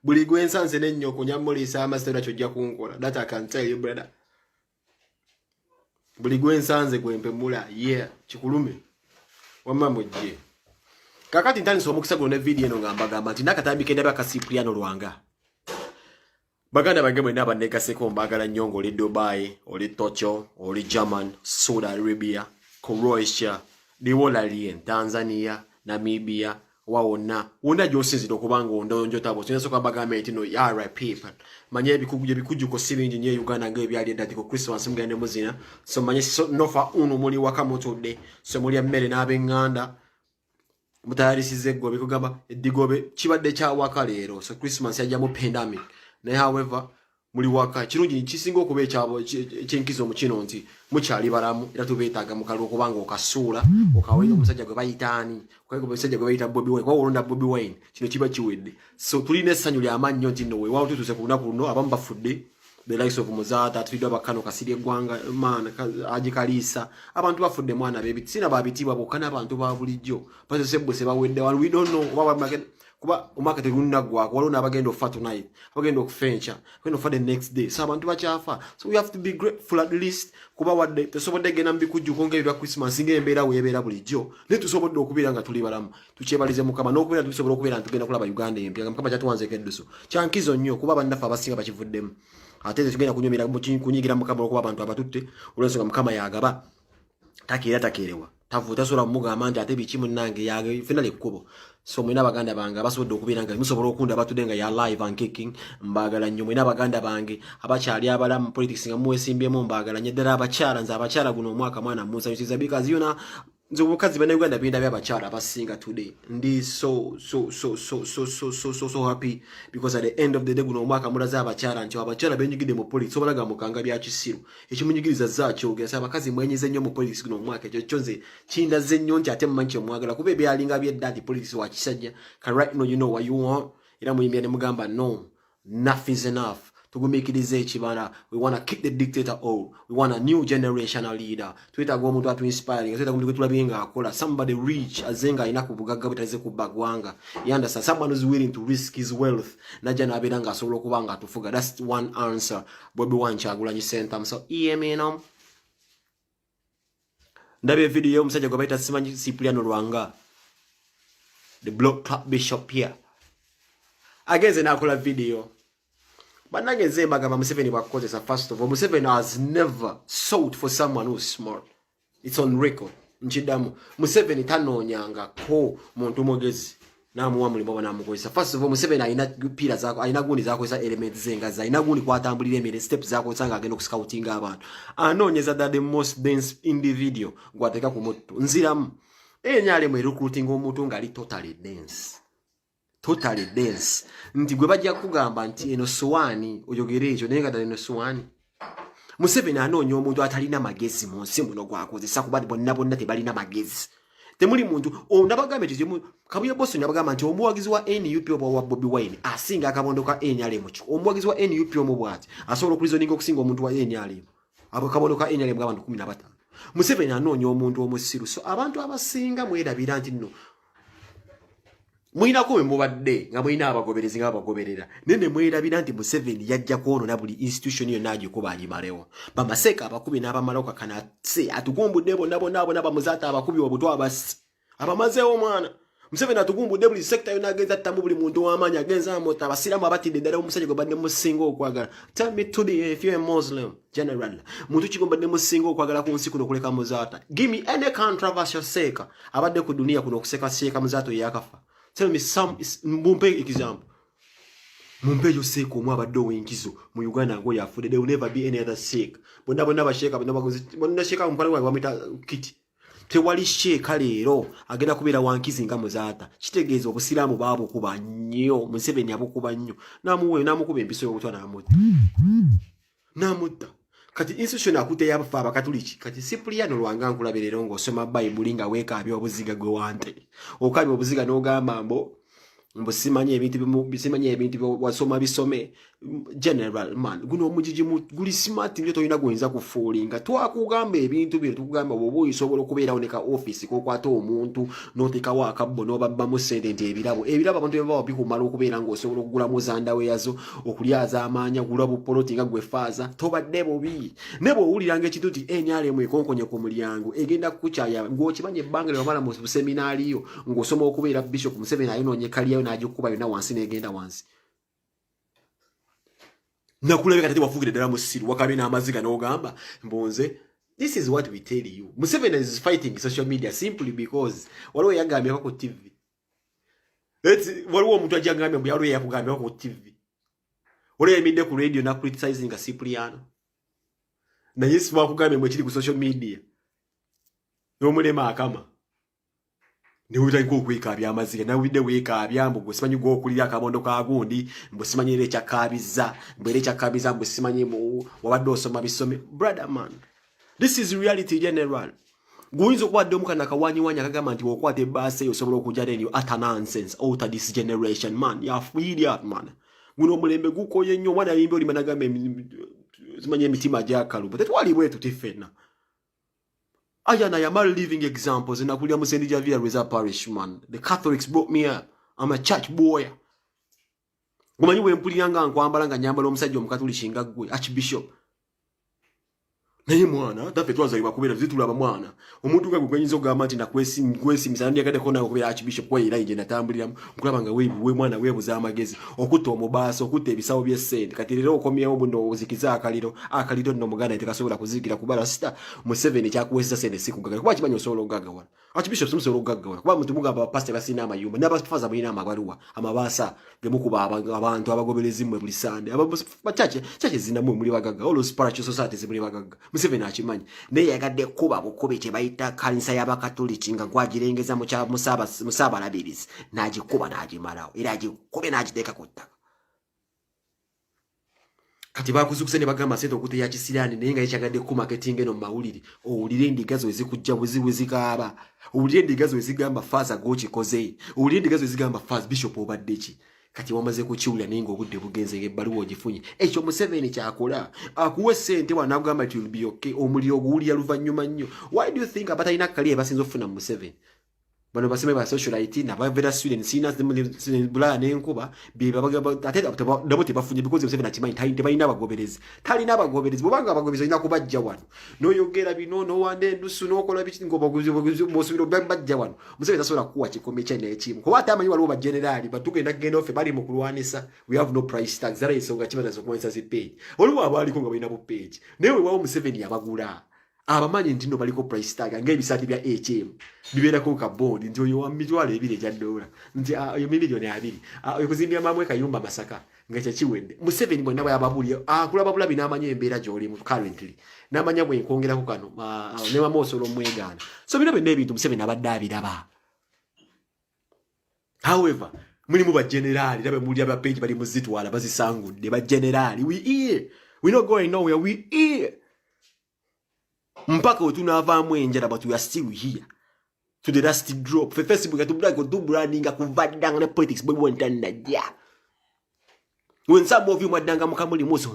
buli gwe nsanze n'ennyoko nyamulisa amasitera kyojja kunkola. That I can tell you brother. Buli gwe nsanze gwempemula yeah chikulume. Wamma mujje. Kakati ntandise omukisa guno ne video eno ngambagamba nti nakatambika endaba ka Cipriano Lwanga. Baganda bange mwe naba nekaseko mbagala nnyo ng'oli Dubai, oli Tokyo, oli German, Saudi Arabia, Croatia, Diwolalian, Tanzania, Namibia, wawona. Wona gyosinzira okubanga ondonjo tabo. Sinasooka bagamba nti no RIP. Manye ebikugu ko sibingi nnyo Uganda ng'ebyali eddati ku Christmas mugende muzina. So manye nofa unu muli waka mutudde. So muli emmere n'ab'eŋŋanda. Mutayarisize eggobe kugamba eddigobe kibadde kya waka leero. So Christmas yajjamu pandemic. Naye however muli waka kirungi kisinga okuba ekyabo ekyenkizo mu kino nti mukyali balamu era tubeetaaga mukalu okubanga okasuula okawera omusajja gwe bayitaani kwego omusajja gwe bayita Bobby Wine kwa olonda Bobby Wine kino kiba kiwedde. So tulina essanyu ly'amaanyi nti nno weewaawo tutuuse ku lunaku luno abamu bafudde the likes of Muzaata atufiddwa Bakano Kasirye eggwanga maana Agikaliisa abantu bafudde mwana bebitsina babitibwa bokka n'abantu ba bulijjo basesebwe se bawedde wano we don't know oba kuba umakete lunagwa kwa lona abagenda ofa tonight abagenda okufencha bagenda ofa the next day so abantu bakyafa so we have to be grateful at least kuba wadde tesobodde gena mbikujjuko ng'ebya Christmas ng'embeera weebeera bulijjo ne tusobodde okubeera nga tuli balamu tukyebalize Mukama n'okubeera tusobola okubeera ntugenda kulaba Uganda empya Mukama kyatuwanzeeko edduso kyankizo nnyo kuba bannaffe abasinga bakivuddemu ate tugenda kunyumira kunyigira Mukama okuba abantu abatutte olwensonga Mukama yagaba takeerewa tasobola mugamba nti ate biki munnange yage finale ekkubo so mwina baganda bange abasobodde okubeera nga musobola okunda abatudde nga ya live and kicking mbagala nnyo mwina baganda bange abakyali abalamu politics nga muwesimbyemu mbagala nnyo ddala abakyala nze abakyala guno omwaka mwana musanyusiza because you know nze obukazi bana Uganda binda by'abakyala abasinga today ndi so happy because at the end of the day guno omwaka mulaza abakyala nti abakyala benyigide mu politics obalaga mukanga bya kisiru ekimunyigiriza zaakyo ogesa abakazi mwenyize nnyo mu politics guno omwaka ekyo kyonze kindaze nnyo nti ate mmanyi mwagala kuba ebyalinga by'eddati politics wa kisajja can right now you know what you want era muyimbya ne mugamba no enough is enough tugumikirize ekibala we want to kick the dictator out we want a new generational leader twetaaga omuntu atu inspiring twetaaga omuntu tulabyenga akola somebody rich azenga ina kubugagga butaze kubagwanga yanda someone who's willing to risk his wealth najja nabeera nga asobola okubanga atufuga that's one answer Bobby Wine Kyagulanyi Centum so EMNM ndabe video omusajja gwe bayita simanyi Cipriano Lwanga the block club bishop here agenze nakola video banageze bagamba Museveni bakozesa first of all Museveni has never sought for someone who's smart it's on record nchidamu Museveni tanonyanga ko muntu mogezi namuwa mulimo banamukozesa first of all Museveni ayina pila zako ayina gundi zako esa elements zenga za ayina gundi kwatambulira emere steps zako sanga agenda okuscouting abantu anonyeza that the most dense individual gwateka ku moto nziramu enyale mu recruiting omuntu ngali totally dense nti gwe bajja kugamba nti eno suwani oyogere ekyo naye nga eno suwani Museveni anoonya omuntu atalina magezi mu nsi muno gwakozesa kuba bonna tebalina magezi temuli muntu ondabagambe kizimu Kabuye Boston yabagamba nti omuwagizi wa NUP wa Bobby Wine asinga akabondo ka NRM kyo omuwagizi wa NUP omubwati asobola okulizoninga okusinga omuntu wa NRM abo kabondo ka NRM abantu 15 Museveni anoonya omuntu omusiru so abantu abasinga mwerabira nti nno mwina ko mubadde nga mwina abagoberezi nga abagoberera nene mwerabira nti Museveni yajja kuonona buli institution yo naji kuba ali malewa bamaseka abakubi n'abamaloka kana se atugumbudde bonna Muzaata abakubi obutwa abasi abamazeewo mwana Museveni atugumbudde buli sector yo nagenza tamu buli muntu w'amaanyi agenza amota abasiramu abatidde ddala omusajja gwe badde musinga okwagala tell me today if you're a Muslim general muntu kigomba musinga okwagala ku nsi kuno kuleka Muzaata give me any controversial seka abadde ku dunia kuno okuseka seka Muzaata yakafa. Tell me some mumpe example. Mumpe yo seko mwa baddo wenkizo mu Uganda ngo yafude there will never be any other sake. Bonna basheka bonna sheka mpale wa mita kiti. Tewali sheka leero agenda kubeera wankizi nga Muzaata. Kitegeeza obusiraamu baabo kuba nnyo Museveni abukuba nnyo. Namukuba empiso y'obutwa namutta. Kati institution akute yabafa abakatuliki kati Cipriano Lwanga nkulaberero ng'osoma Bible nga weekaabya obuziga gwe wante okabya obuziga n'ogamba mbo mbo simanye ebintu wasoma bisome general man guno omujiji guli smart nyo toyina goyinza kufuulinga twakugamba ebintu bye tukugamba bobo isobola okubeera oneka office ko kwata omuntu noteka wakabbo no babba mu sente nti ebirabo abantu baba bikumala okubeera ngo osobola okugula mu zandawe yazo okulyaza amanya gula bu poloti nga gwe faza tobadde bobi nebo uliranga ekintu ti NRM ekonkonye ku mulyango egenda kukuchaya ng'okimanye bangale wamala mu seminari yo ng'osoma okubeera bishop Museveni ayinonye kaliyo najikuba yona wansi negenda wansi nakulabeka tati wafugire dala musiru wakabe na amaziga n'ogamba mbonze. This is what we tell you. Museveni is fighting social media simply because waliwo yagambye ko TV. Waliwo omuntu ajagambye mbu yaliwo yakugambye ko TV. Waliwo yemidde ku radio na criticizing a Cipriano. Na Yesu wakugambye mwe kiri ku social media. N'omulema akama. Ni utayiko kwikabya amaziga na wide wekabya mbu simanyi go kulira akabondo ka gundi mbu simanyi ile kyakabiza mbere kyakabiza mbu simanyi mu wabadde osoma bisome brother man. This is reality general. Goyinzo kwa domuka nakawanya kagamba nti okwate base yosobola okujja reni utter nonsense out this generation man. You are idiot man. Guno mulembe gukoye nnyo mwana yimbe oli managambe simanyi emitima gyakalu but twali bwetu tifena. I am all living examples in Akulia Musendi Javia Reza Parish, man. The Catholics brought me up. I'm a church boy. Gumanyi we mpuliranga nkwambalanga nyambala omusajja omukatoliki nga gwe Archbishop. Naye mwana tafe twazalibwa kubeera zitulaba mwana omuntu nga gwenyinza ogamba nti nakwesimisa ndi akade kona okubeera Archbishop kwa era nje natambulira nkulabanga we mwana webuza amagezi okutta omubaasa okutta ebisawo by'essente kati leero okomyewo buno ozikiza akaliro nno muganda tekasobola kuzikira kubala sita Museveni kyakuwesa sente sikugagala kuba kimanyi osobola okugagawala Archbishop simusobola okugagawala kuba muntu mugamba abapasite basina amayumba n'abafaza balina amabaluwa amabaasa gemukuba abantu abagoberezi mmwe buli Sunday abachache zinamu muli bagagga all spiritual societies muli bagagga Museveni akimanyi naye yagadde kuba bukubi kye bayita kanisa y'abakatoliki nga gwagirengeza mu kya musabalabirizi n'agikuba n'agimalawo era agikube n'agiteeka ku ttaka kati bakuzukuse ne bagamba sente okute ya kisirani naye nga yakyagadde ku marketing eno mu mawulire owulire endigazo ezikujja buzikaaba owulire endigazo ezigamba faza gokikoze owulire endigazo ezigamba faza bishop obadde ki kati wamaze kukiwulira naye ng'obudde bugenze ng'ebbaluwa ogifunye ekyo Museveni kyakola akuwe ssente wanagamba nti will be okay omuliro guwulira luvannyuma nnyo. Why do you think abatalina kaliya basinza okufuna mu Museveni bano baseme ba socialite nabavera student sinas bulaya n'enkuba ate nabo tebafunye because Museveni akimanyi tebalina abagoberezi talina abagoberezi bobanga abagoberezi olina kubajja wano n'oyogera bino n'owanda endusu n'okola biki ng'obosubira bajja wano Museveni tasobola kuwa kikome kye n'ekimu kuba ate amanyi waliwo bagenerali batugenda kugenda offe bali mu kulwanisa we have no price tags era ensonga kibaza okuwanisa zipeegi waliwo abaaliko nga balina bupeegi naye weewaawo Museveni yabagula abamanyi nti nno baliko price tag ng'ebisaati bya HM bibeerako ka bond nti oyo wa mitwalo 2 egya dola nti oyo miliyoni 2 oyo kuzimbya mamwe kayumba Masaka nga kyakiwedde Museveni bonna bw'ababulya kulaba n'amanya embeera gy'oli mu currently n'amanya bwe nkwongerako kano ne mamosolo omwegaana so bino byonna ebintu Museveni abadde abiraba. However mulimu bagenerali rabe muli aba page bali muzitwala bazisangudde bagenerali we not going nowhere we here mpaka otunavaamu enjala but we are still here to the last drop for Facebook atubulako dubrandinga kuvadanga ne politics bwe wentanda ja when some of you madanga mukamuli mose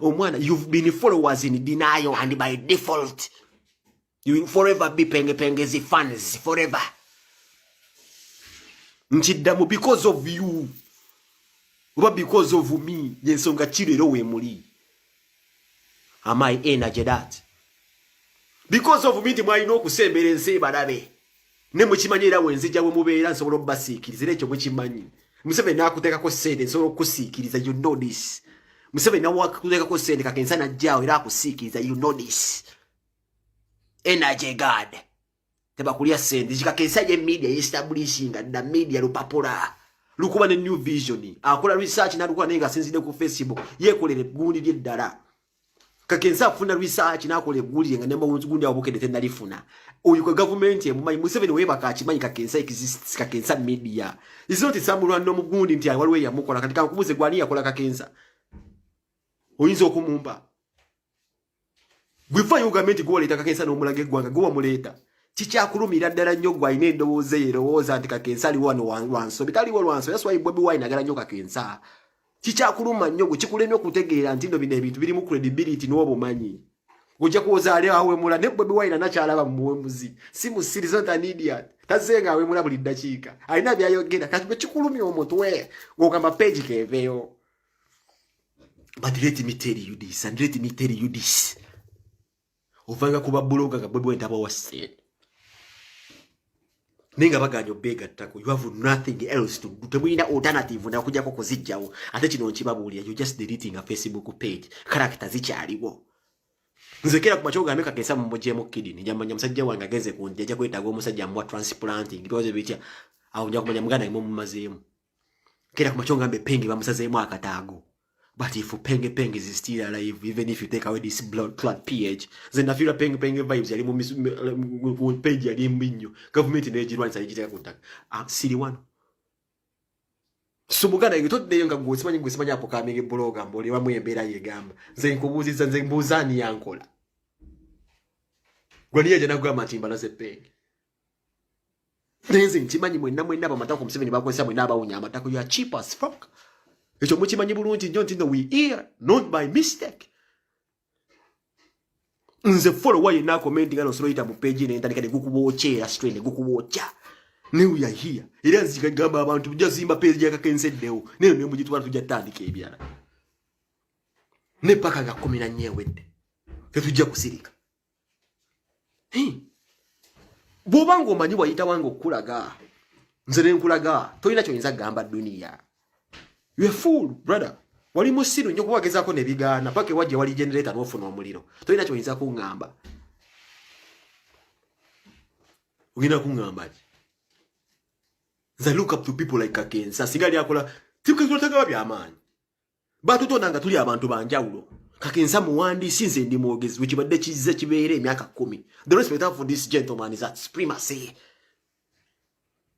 omwana you've been followers in denial and by default you will forever be pengezi fans forever nchiddamu because of you oba because of me yensonga kirero we muli am I energy that because of me timwalina okusembera ensi balabe ne mukimanyira wenzija we mubeera nsobola obbasiikiriza ekyo mukimanyi Museveni nakuteekako ssente nsobola okusiikiriza you know this Museveni nakuteekako ssente kakensa najjaawo era akusiikiriza you know this energy god tebakulya ssente kikakensa ye media establishinga na media lupapula lukuba ne new vision akola research nalukuba naye nga asinzidde ku Facebook yeekolere gundi lyeddala kakensa afuna research nakole guli nga nemba gundi abokede tenda lifuna oyo ko government emumanyi Museveni webaka akimanyi kakensa exists kakensa media is not samulwa no mugundi nti waliwe yamukola katika nkubuze gwani yakola kakensa oyinza okumumba gwifa yo government go leta kakensa no mulage gwanga go muleta Kichakulumira ddala nnyo gwa ine ndowooza erowooza nti Kakensa ali wano wanso bitaliwo lwanso that's why Bobi Wine agala nnyo Kakensa kichakuluma nnyo kikulemye okutegeera nti ndo bino ebintu birimu credibility n'obumanyi ojja kuwozaale awemula ne Bobi Wine anakyalaba muwemuzi si musirizo nta idiot tazenga awemula buli ddakiika alina byayogera kati kikulumya omutwe ng'ogamba page keveyo. But let me tell you this and let me tell you this. Ovanga kuba bloga ga Bobi Wine aba wase. Ninga baganyo bega tako. You have nothing else to do. Temwina alternative na kujja ko kuzijjawo. Ate kino nkibabuulira you just deleting a Facebook page. Character zikyaliwo. Nzekera ku machoga ameka Kakensa mumojemo kidini. Jamanya musajja wange ageze kunja ajja kwetaga omusajja amwa transplanting. Because bitya awunja kumanya muganda imo mumazeemu. Kera ku machoga ambe pengi bamusazeemu akataago. But if Penge is still alive, even if you take away this blood clot pH, then I feel Penge vibes. Yali mu page yali mbinyo. Government in age runs ayijiteka contact. Siri one. Subugana yitodde nga gwesimanya apo kamege bloga mboli bamwe embeera yegamba. Nze nkubuuziza nze mbuuzani yankola. Gwali yaje nagwa matimba na Penge. Nze nkimanyi mwenna bamatako Museveni bakozesa mwenna abawunya amatako you are cheap as fuck. Echo muchimanyi bulungi nnyo nti we here not by mistake. Nze follow why na commenting ano solo ita mu page ne ntandika ne gukubochera straight ne gukubocha. Ne we are here. Era nzikagamba abantu tujazimba page ya Kakensa deo. Ne ne mujitwala tujatandika ebyala. Ne paka ga 14 wedde. Tetujja kusirika. Bobango manyi wayita wango kulaga. Nze ne nkulaga. Toyina kyoyinza gamba dunia. You a fool, brother. Wali musiru nnyo kubagezaako ne bigaana pake wajje wali generator n'ofuna omuliro. Tolina kyoyinza kuŋŋamba. Ogenda kuŋŋamba ki? Nze look up to people like Kakensa. Singali akola tibukazulataga byamaanyi. Batutonda nga tuli abantu banjawulo. Kakensa muwandiisi nze ndi mwogezi wekibadde kizze kibeera emyaka 10. The respect for this gentleman is at supremacy.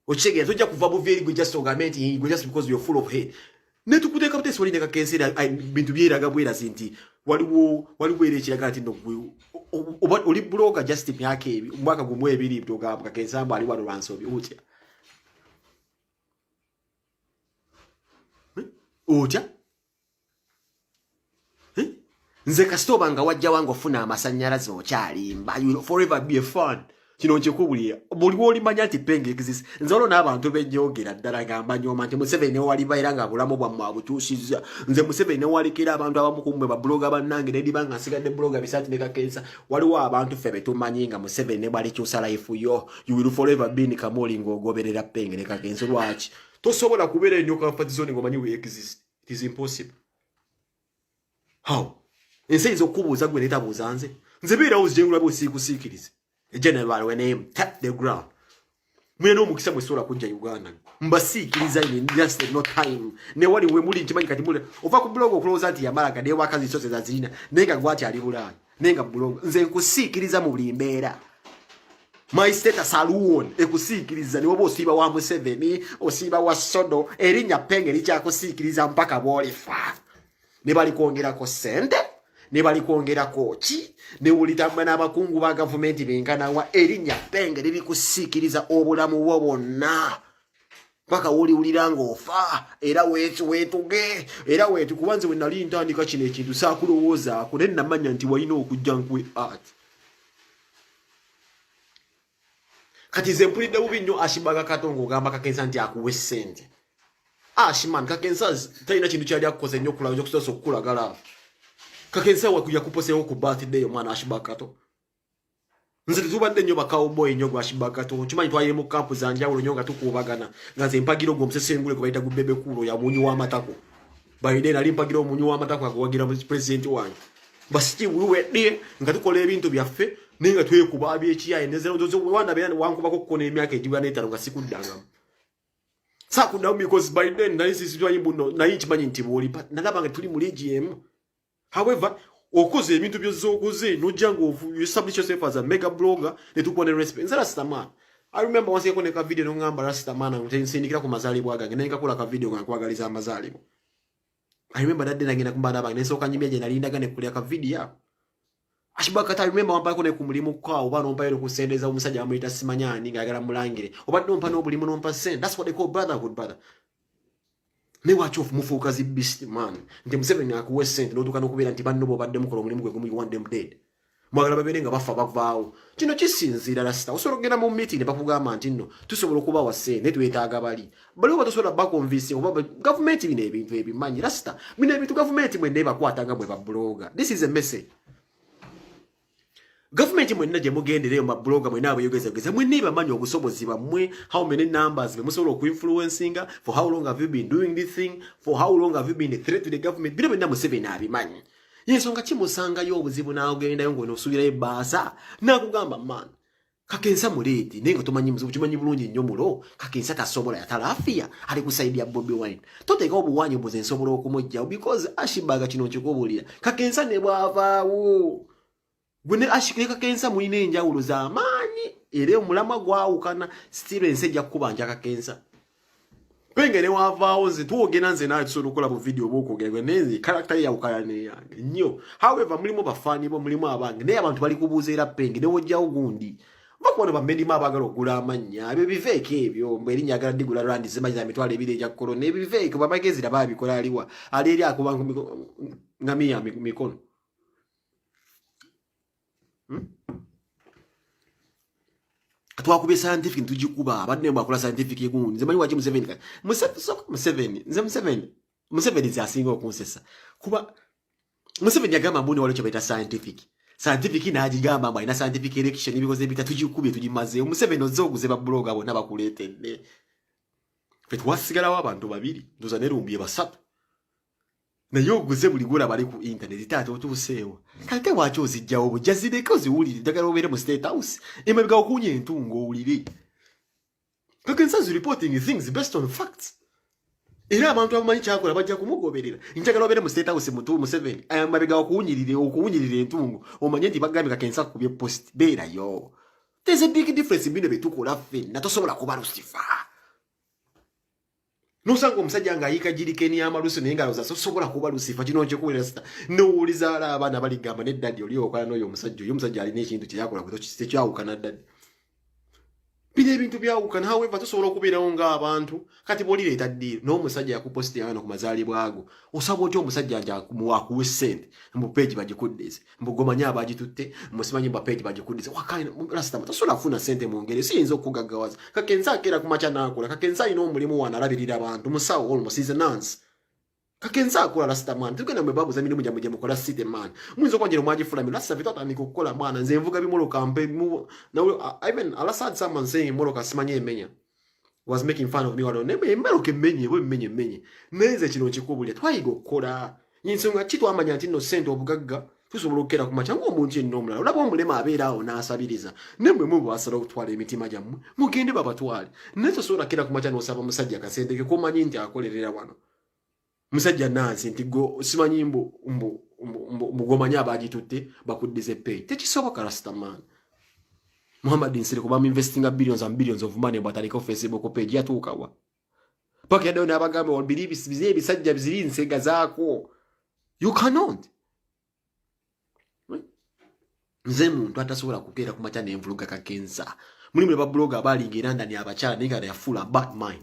Ochege tojja kuva buvyeri gwe just ogamente gwe just because you're full of hate. Netukudeka butesi wali ne Kakensa bintu byeraga bwera zinti waliwo erekiraga ati no oli bloga just myaka ebi mwaka gumwe ebiri btogamba Kakensa ali wano lwansobi utya nze kasitoba nga wajja wange ofuna amasanyalaze okyalimba you will forever be a fan. Kino nkikubulira buli woli manya ati Penge exist nze olwo n'abantu benjogera ddala gamba nyoma nti Museveni wali bayira nga bulamu bwammwe abutuusizza nze Museveni walikira abantu abamu kumwe ba bloga bannange ne dibanga nsigadde bloga bisati ne Kakensa waliwo abantu ffe betumanyi nga Museveni bali kyusa life yo you will forever be ni kamoli ng'ogoberera Penge ne Kakensa lwaki tosobola kubeera ennyo comfort zone ng'omanyi we exist. It is impossible. How? Ensi ez'okubuuza gwe netabuuza nze beerawo zijengula bwosiikusiikirize. General when him tap the ground. Mwene omukisa mwesola kujja Uganda. Mbasiikiriza in just no time. Ne wali we muli nkimanyi kati mule. Ova ku blog okuloza anti yamalaga ne wakazi zose za zina. Nenga gwati ali bulaya. Nenga blog. Nze nkusiikiriza mu buli mbeera. My status alone ekusiikiriza ne woba osiiba wa Museveni, osiiba wa Sodo, erinnya Penge likyakusiikiriza mpaka bwolifa. Ne bali kwongerako sente. Ne bali kwongerako ki ne ulitamba n'abakungu ba gavumenti benkana wa erinnya Penge liri kusiikiriza obulamu bwo bwonna paka wulira ng'ofa era weetuge era weetukubanze we nali ntandika kino ekintu saakulowoozaako naye namanya nti walina okujja nkwe art kati ze mpulidde bubi nnyo Ashibaga Katongo ogamba Kakensa nti akuwe ssente Ashiman Kakensa talina kintu kyali akukoze nnyo okulaga okusobola okukulagala Kakensa wakuja kuposewo ku birthday omwana Ashibaga Kato. Nze tubadde nnyo ba cowboy nnyo gwa Ashibaga Kato. Kimanyi twali mu camp za njawulo nnyo nga tukubagana. Nga nze mpagiro gwo musesengule ku bayita gubebe kulo ya munyu wa matako. Baide nali mpagiro munyu wa matako akuwagira mu president wange. Basiki wiwe nga tukola ebintu byaffe nenga twekuba abyekiyaye nezero zozo wanda bena wankubako kukona emyaka egiba n'etaano nga sikuddangamu. Sakuddamu because by then nali sisitwa yimbuno naye kimanyi nti bw'olipa nalaba nga tuli mu legiem. However, okoze ebintu byozokoze nojanga you establish yourself as a mega blogger ne tukone respect. Nzala Rastaman. I remember once yako neka video ngamba Rastaman nsindikira ku mazalibwa gange nenga kola ka video nga kwagaliza amazalibwa. I remember that day nagenda kumbana bange nesoka nyimya je nalindaga ne kulya ka video. Ashibakata remember wampako ne kumulimu kwa oba nompa yero kusendeza omusajja amuyita simanyani ngagala mulangire oba nompa n'obulimu nompa send. That's what they call brotherhood, brother. Ne wacho mufuuka zi beast man nti Museveni akuwe sente n'otuuka n'okubeera nti banno bobadde mukola omulimu gwe gumu you want them dead. Mwagala babeere nga bafa bavaawo. Kino kisinziira rasita. Osobola okugenda mu meeting ne bakugamba nti nno tusobola okubawa ssente ne twetaaga bali. Bali oba tosobola bakonvinsi oba gavumenti bino ebintu ebimanyi rasita. Bino ebintu gavumenti mwenne bakwatanga bwe babloga. This is a message. Government mwenna gye mugendereyo mabloga mwenna abayogeza mwenna bamanyi obusobozi bamwe, how many numbers be musobola okuinfluencinga, for how long have you been doing this thing, for how long have you been a threat to the government. Bino bwenna Museveni abimanyi. Yensonga kimusangayo obuzibu n'ogendayo ng'onosuubirayo ebbaasa n'akugamba man Kakensa muleti nenga tomanyi muzibu kimanyi bulungi nnyo mulo Kakensa tasobola yatalaafiya ali kusaidia Bobi Wine toteeka obuwanyi mbuze nsobola okumujjawo because Ashibaga kino nkikubulira Kakensa ne bwavaawo bwene ashikire Kakensa mulina enjawulo z'amaanyi era omulamwa gwawukana still ensejja kubanja Kakensa Pengene wavaawo nze tuwogera nze naye tusobola okukola bu video bw'okwogera nenze character yawukana neyange nnyo. However mulimu bafaani bo mulimu abange naye abantu bali kubuuza era Penge ne wojjawo gundi bakubona bamedimu abaagala okugula amannya ebyo biveeko ebyo mbu erinnya agala digula rwandi zimanyi za mitwalo ebiri egya korona ebiveeko bamagezi laba abikola aliwa ali eri akuba ngamiya mikono Twakubye scientific ntujikuba abadde mbakola scientific egundi nze manyi waje Museveni zasinga okunsesa kuba Museveni yagamba mbuni walicho beta scientific n'agigamba mbu ina scientific election because ebita tujikubye tujimaze Museveni ozoguze ba blog abo nabakuletedde fet wasigalawo abantu babiri ndoza nerumbiye basatu naye oguze buli gula bali ku internet taata otuuseewo kate wacho ozijjawo bujazireko ziwulire ddagala obeere mu state house emabega okunya entungo owulire Kakensa's reporting things based on facts era abantu abamanyi kyakola bajja kumugoberera njagala obeere mu state house mutu Museveni emabega okuwunyirira entungo omanye nti bagambye Kakensa kubye post beerayo there's a big difference bino betukola ffenna tosobola kuba Lucifer Nosanga omusajja nga ayika jirikeni amalusu naye ngalo zasobola kuba Lucifer kino kyekubira sita n'owuliza abaana baligamba ne daddy oli okola n'oyo omusajja alina ekintu kye yakola kwe tekyawukana daddy bino ebintu byawukana however tosobola okubeerawo ng'abantu kati bw'olireeta ddiiro n'omusajja yakupositi abaana ku mazaalibwa ago osaba otya omusajja nti akuwe ssente mbu peegi bagikuddeze mbu gomanyi abagitutte musimanyi mbu peegi bagikuddeze rasitama tosobola kufuna ssente mu ngeri siyinza okugaggawaza Kakensa akeera ku makya n'akola Kakensa alina omulimu wano alabirira abantu musawo almost is a nurse Kakensa akola rasitaman tugenda mwe babuza mirimu gyammwe gye mukola site man muyinza okwanjira mwagifulamira rasita vitatandika okukola mwana nze nvuga bimoloka mpe even alasad someone saying moloka simanyi emenya was making fun of me wano nemoloka emmenye bwe emmenye neze kino nkikubulya twayiga okukola yinsonga kitwamanya nti nno ssente obugagga tusobola okukera ku makya ng'omuntu yenna omulala olaba omulema abeera awo n'asabiriza nemmwe mubasala okutwala emitima gyammwe mugende babatwale naye tosobola kera ku makya n'osaba musajja kasente ke komanyi nti akolerera wano Musajja nansi nti go simanyi mbu gomanyi abagitutte bakuddize pay tekisoboka rastaman Muhammad Nsire kuba investing billions and billions of money but aliko Facebook page yatuukawa paka yadde n'abagamba wabiribi biziye bisajja biziri nsega zaako you cannot nze muntu atasobola kukeera ku makya n'envuluga Kakensa mulimu ba blogger abalingira ndani abakyala ninga ya full bad mind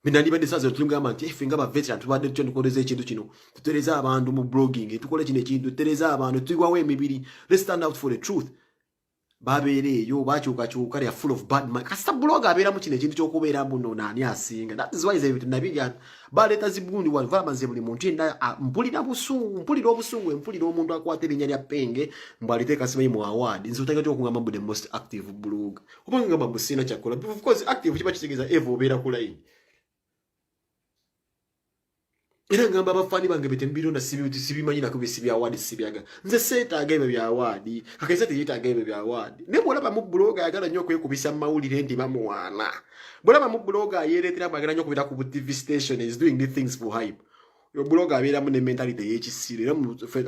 Minali bade sazo tulungama nti efe ngaba veteran tubadde tukoleza ekintu kino tutereza abantu mu blogging tukole kino ekintu tutereza abantu tuigwawo emibiri let's stand out for the truth babere yo bakyuka they are full of bad mind kasa blogger abera mu kino ekintu ky'okubeera mbuno nani asinga that is why is everything nabiga baleta zibundi wa vamanze buli muntu enda mpulira obusungu mpulira omuntu akwata erinnya lya Penge mbaliteeka simanyi mu award nzi utaka ky'okungamba mbu the most active blogger obanga ngamba busina kyakola of course active kiba kitegeeza evo obeera ku line Era ngamba abafani bange betembiro na sibimanyi nakubye sibya award sibyaga nze seetaaga ebyo bya award Kakensa teyeetaaga ebyo bya award ne bwolaba mu blogger ayagala nnyo okwekubisa mawulire ndi bamuwaana bwolaba mu blogger ayeeretera ayagala nnyo okubira ku TV station is doing these things for hype yo blogger abeeramu ne mentality y'ekisiri era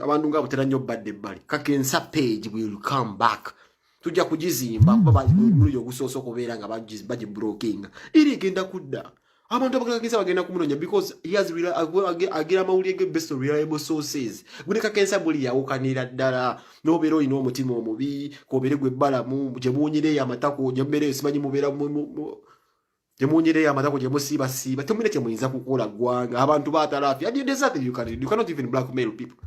abantu nga butera nnyo badde ebbali Kakensa page will come back tujja kugizimba baba mulyo ogusoosa okubeera nga bagi blocking eri genda kudda abantu abakakensa bagenda kumunonya because he has agira amawulire best reliable sources gune kakensa buli yawukanira ddala nobeera olina omutima omubi kobere gwe balamu gyemuwunyire amatako gyembeere simanyi mubeera gyemuwunyire amatako gyemusiibasiiba temwine kyemuyinza kukola ggwanga abantu batalaafi and there's nothing you cannot even blackmail people.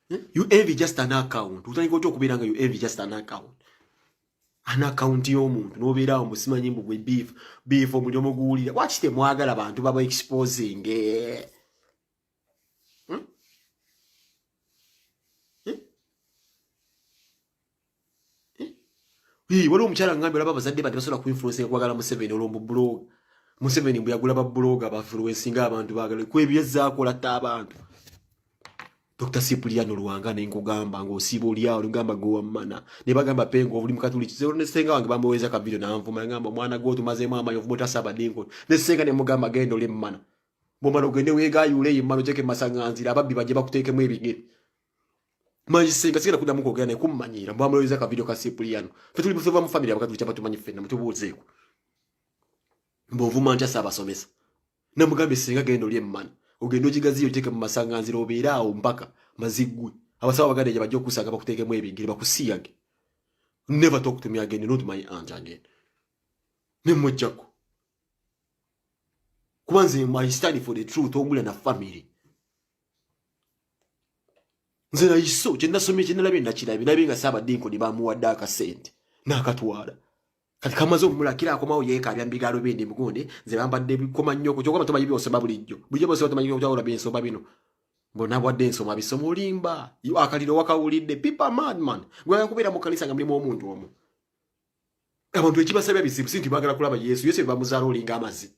You envy just an account. Utandika otya okubeera nga you envy just an account. An account y'omuntu n'obeera awo musimanyi mbu gwe beef omuli omuguwulira lwaki temwagala abantu baba exposing waliwo omukyala ngambi olaba abazadde badde basobola kuinfluencinga kwagala Museveni olw'omublog Museveni bwe yagula babloga bafluencinga abantu baagala kwebyezzaakola tta abantu. Dr. Cipriano Luanga nenkugamba ng'osiiba oli awo ngamba gowammana ne bagamba pengo obuli mukatuliki zero ne senga wange bamweza ka video nanvuma ngamba mwana gwo tumazeemu amaanyi okumuta sabadinko ne senga ne mugamba gendo le mmana bomala ogende weegayule yimmano jeke masanganzira ababbi baje bakuteekemu ebigere manyi senga sigenda kuddamu kwogera naye kummanyira mbamweza ka video ka Cipriano fe tuli bufuva mu family abakatuliki abatumanyi ffenna mutubuuzeeko mbovuma ntya saabasomesa namugambe senga gendo le mmana ogendo jigaziyo teke mu masanganzira obeera awo mpaka mazigwe abasawa bagade je bajja okusanga bakuteekemu ebigere bakusiyage. Never talk to me again, not my aunt again. Nemojjako kubanze my study for the truth omula na family nze na iso kye nasomye kye nalabye nakirabe nabe nga Sabadinko ne bamuwadde akasente n'akatwala kati kamaze omulakira akomawo yeekabya mbigalo bindi mugonde nze bambadde bikoma nnyo kyokoma tomanyi byosoma bulijjo byose tomanyi byawula byensoma bino mbona bwadde ensoma bisoma olimba akaliro wakawulidde people madman gwe yakubeera mu kanisa nga mulimu omuntu omu abantu ekibasabya bizibu sinti baagala kulaba Yesu bamuzaala olinga amazi.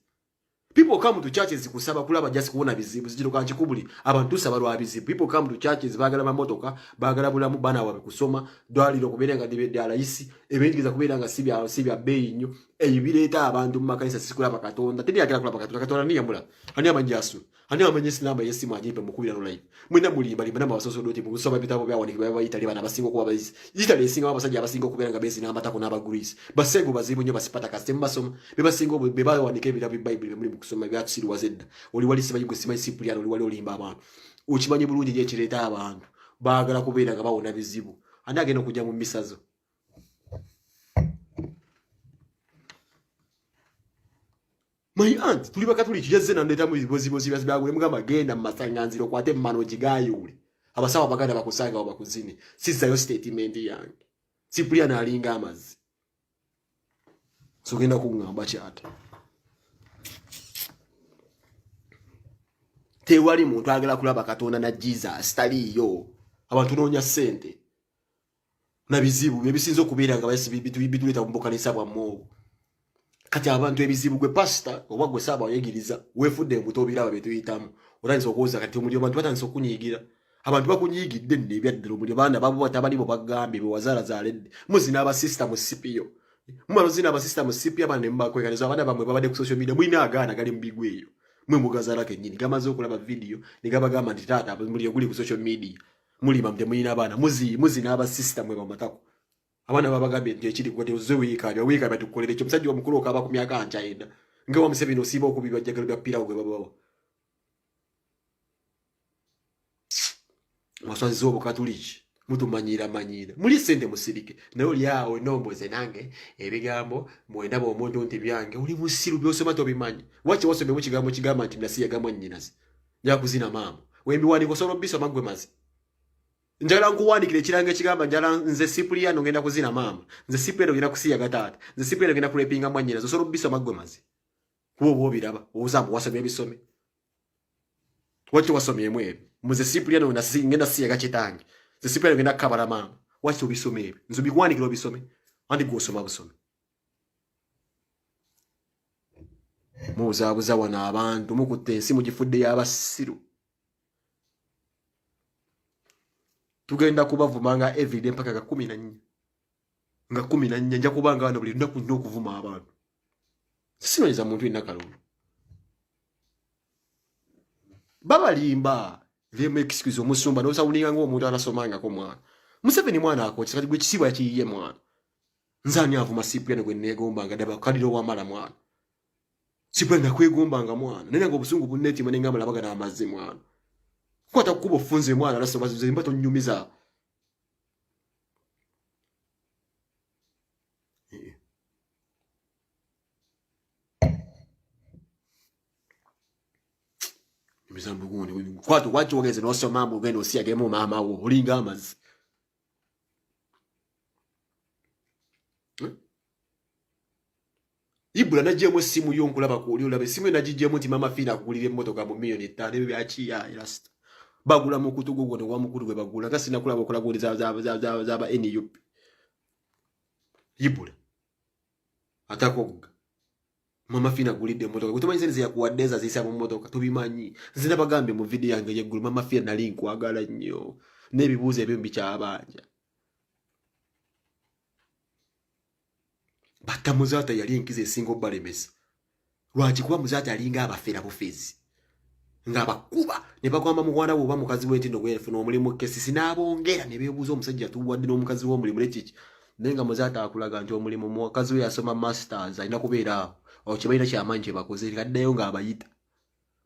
People come to churches kusaba kulaba just kuona bizibu zijiro kanchi kubuli abantu tusaba lwa bizibu. People come to churches bagala mamotoka bagala bulamu bana wabe kusoma dwaliro kuberenga dibede alayisi ebingiza kuberanga sibya bei nnyo ebireeta abantu mu makanisa sikulaba Katonda tedi agala kulaba Katonda ni yamula ani amanjasu ani amanyisi namba yesimu ajipe mukubira no live mwina mulimba limba namba basoso doti mu kusoma bitabo bya wani bya Italy bana basingo kuba bazi Italy singa abasajja abasingo kuberanga bezi namba tako naba Greece basego bazibu nnyo basipata kastem basoma bebasingo beba wanike bitabo Bible muri kusoma bya tsiri wazedda oli wali simanyi gusima Cipriano oli wali olimba abantu ukimanyi bulungi je kireta abantu baagala kubeeranga bawona bizibu ani agenda kujja mu misazo. My aunt tuli bakatuliki yazze na ndeta mu bibozibozi byagule mugamba genda mu masanganziro kwate mmano gigayule abasawa baganda bakusanga obakuzini sisayo statement yange Cipriano alinga amazi so genda kungamba kyata tewali muntu agala kulaba Katonda na Jesus taliyo abantu nonya sente na bizibu ebisinzo kubeera nga basi bituleta mbukanisa bwa mwobo kati abantu ebizibu gwe pastor oba gwe saba oyegiriza wefudde embuto biraba betuyitamu oranzo okuza kati omulyo abantu batanso okunyigira abantu bakunyigidde n'ebyaddira omulyo baana babo batabali bo bagambe be wazala zaledde muzina aba sister mu CPO mumalo zina aba sister mu CPO abane mbakwekaniza abana bamwe babade ku social media mwina agaana gali mbigweyo mwe mugazala kenyini gamaze okulaba video nigabagamba nti tata mulyo guli ku social media muli bamde mwina abana muzina aba sister mwe bamatako abana babagambe nti ekiri kwate weeka batukolere ekyo musajja omukulu okaba ku myaka anchaenda nga wa Museveni osiba okubiba jagalo bya pira gwe baba maswazi zobo katuliki mutumanyira muli sente musirike nayo lyawo nomboze nange ebigambo mwenda bo omuntu nti byange uli musiru byosoma tobimanyi wachi wasome mu kigambo kigamba nti nasiya gamwa nnyinazi nja kuzina mama wembi wani kosoro biso magwe mazi njala nkuwandikire kiranga kigamba njala nze Cipriano ngenda kuzina mama nze Cipriano ngenda kusiya gatata nze Cipriano ngenda kulepinga mwanyira zo soro biso magwe mazi kubo biraba obuzamu wasomye bisome wachi wasomye mwe muze Cipriano ngenda siya gachitange nze Cipriano ngenda kabala mama wachi obisome nzo bikwandikire obisome andi gosoma busome muzabuza wana abantu mukutte ensimu gifudde y'abasiru tugenda kubavumanga everyday mpaka ga 14 nga 14 nja kubanga bano buli ndaku nnyo okuvuma abantu sinonyeza muntu ina kalulu baba limba vye excuse omusumba no sawulinga ngo omuntu anasomanga ko mwana Museveni mwana ako kikati gwe kisibwa kiyiye mwana Nzani avuma Cyprian gwe negomba ngadaba kadiro wa mala mwana. Cyprian nakwegomba nga mwana. Nene ngo busungu buneti manenga malabaga na amazi mwana. Kwa takubo funze mwana laso bazuze mbato nyumiza. Mizambuguni kwatu wacho wageze no so mambo gendo siage mu mama wo ulinga amazi. Ibula najemo simu yonkulaba ku oli olabe simu najijemo ti mama fina akulire motoka mu million 5 bebe achi ya last bagula mu kutugo gwo wa mukuru gwe bagula kasi nakulaba okola goli za ba NUP ibula atakoga mama fina akulire motoka kutumanyi senze ya kuwadeza zisa mu motoka tubimanyi zina bagambe mu video yange yegulu mama fina na link wagala nnyo nebibuze ebimbi kya abanja Bata muzata yali nkize single balemesa. Lwachi kuba muzata alinga abafera bufezi. Nga bakuba ne bagwamba mugwana wo ba mukazi we ntino gwe funa omulimu kesi sinabongera ne bebuzo omusajja tuwadde n'omukazi wo omulimu lekiki. Nenga muzata akulaga nti omulimu mukazi we yasoma masters alina kubeera okibaira kyamanje bakoze kaddayo nga abayita.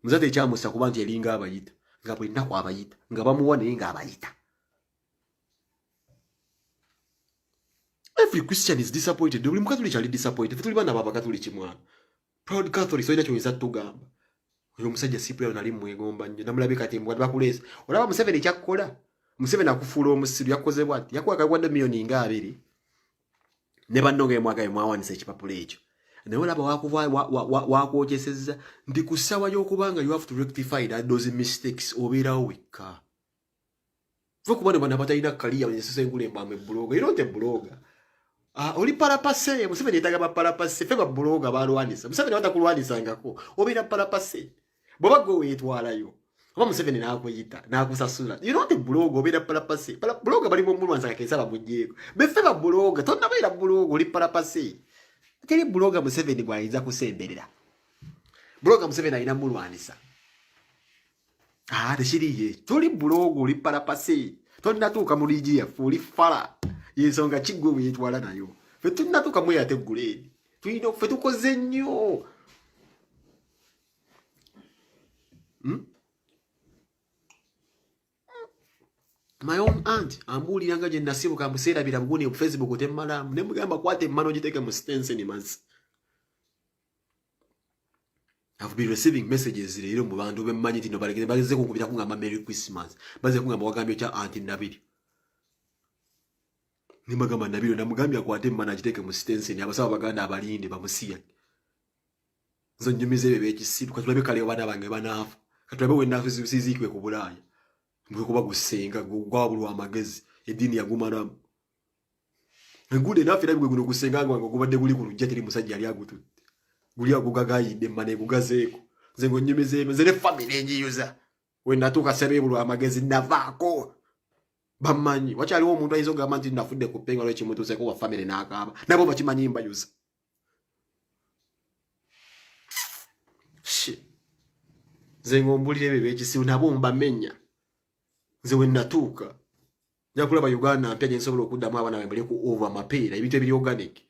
Muzata ekyamusa kuba nti yalinga abayita. Nga bwe nako abayita. Nga bamuwa naye nga abayita. Every Christian is disappointed. Buli mukatoliki ali disappointed. Tuli bana baba katoliki mwana. Proud Catholic so ina choiza tugamba. Oyo musajja Cyprian ali mwegomba nnyo. Namulabe kati mbwa bakulesa. Olaba Museveni ekyakola. Museveni akufuula omusiru yakoze bwati. Yakwaka gwanda million nga 2. Ne bannonge mwagaye mwawanisa ekipapula ekyo. Naye olaba wakwokesezza ndi kusawa y'okubanga you have to rectify those mistakes obeerawo wekka. Fukubane bana batalina kaliya yesese ngulemba me bloga. You don't a bloga. Oli parapase Museveni yetaga ba parapase fe ba bloga balwanisa Museveni watakulwanisa ngako obira parapase boba go wetwalayo oba Museveni nakuyita nakusasula you don't bloga obira parapase bloga bali mu mulwanza kakesa bamujjeko befe ba bloga tonna baira bloga oli parapase teri bloga Museveni bwaiza kusemberera bloga Museveni ayina mulwanisa teshiriye toli bloga oli parapase tonna tuka muliji ya fuli fala yensonga kigwe wetwala nayo fe tunatuka mwe yateguleni tuino fe tukoze nnyo My own aunt ambuliranga gye nasibuka museera birabuguni ku Facebook temmalamu ne mugamba kwate mmano giteke mu stance ni mazi. I've been receiving messages leero mu bantu bemmanyi tino balekere bageze kunkubira kungamba Merry Christmas baze kungamba wagambye kya aunt Nabiri. Nimagamba Nabiro namugambya kwate mmana kiteke mu stance ni abasaba baganda abalinde bamusiya. Nzo nyumize bebe ekisiru katulabe kale bana bange banafu. Katulabe wenda sizikwe ku Bulaya. Mbwe kuba gusenga gwabulwa amagezi edini yagumana. Ngude nafira bigwe guno gusenga ngo gubadde guli ku lujja teri musajja ali agututte. Guli agugagayide mmane gugazeeko. Nze ngo nyumize nze family enjiyuza. Wenda tukasebe bulwa amagezi navaako. Bamanyi wakyali omuntu ayizo gamba nti nafudde ku penga lwe kimutuuse ko wa family n'akaaba nabo bakimanyi mbayuza nze ngombulire bebe ekisiru nabo mbamenya nze we natuuka njakulaba Uganda mpya gye nsobola okuddamu abaana bembale ku over mapeera ebintu ebiri organic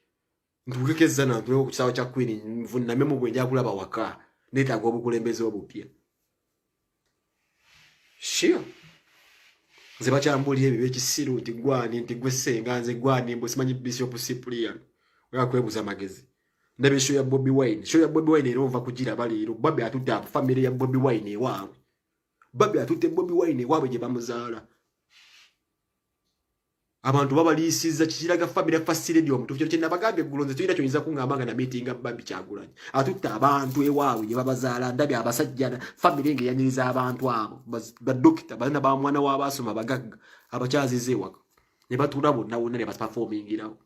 ntukekezza nantuleko ku kisawa kya Queen nvunname mu bwe njakulaba waka neetaaga obukulembeze obupya Nze bakyambulira ebyo ekisiru nti gwani nti gwe senga nze gwani mbo simanyi Bishop Cyprian oya kwebuza amagezi ndabe show ya Bobby Wine era ova kugira baliro Bobby atutte family ya Bobby Wine ewaabwe Bobby atutte Bobby Wine ewaabwe gye bamuzaala abantu babaliisiza kikiraga family ya Fast Radio omuntu kyo kyenda bagambye gulonze tuyina kyoyinza kungambanga na meeting nga Bobby Kyagulanyi atutte abantu ewaabwe gye babazaala ndabe abasajja family nge yaniriza abantu abo ba doctor bana ba mwana w'abasoma bagagga abakyazize waka ne batula bonna wonna ne performingirawo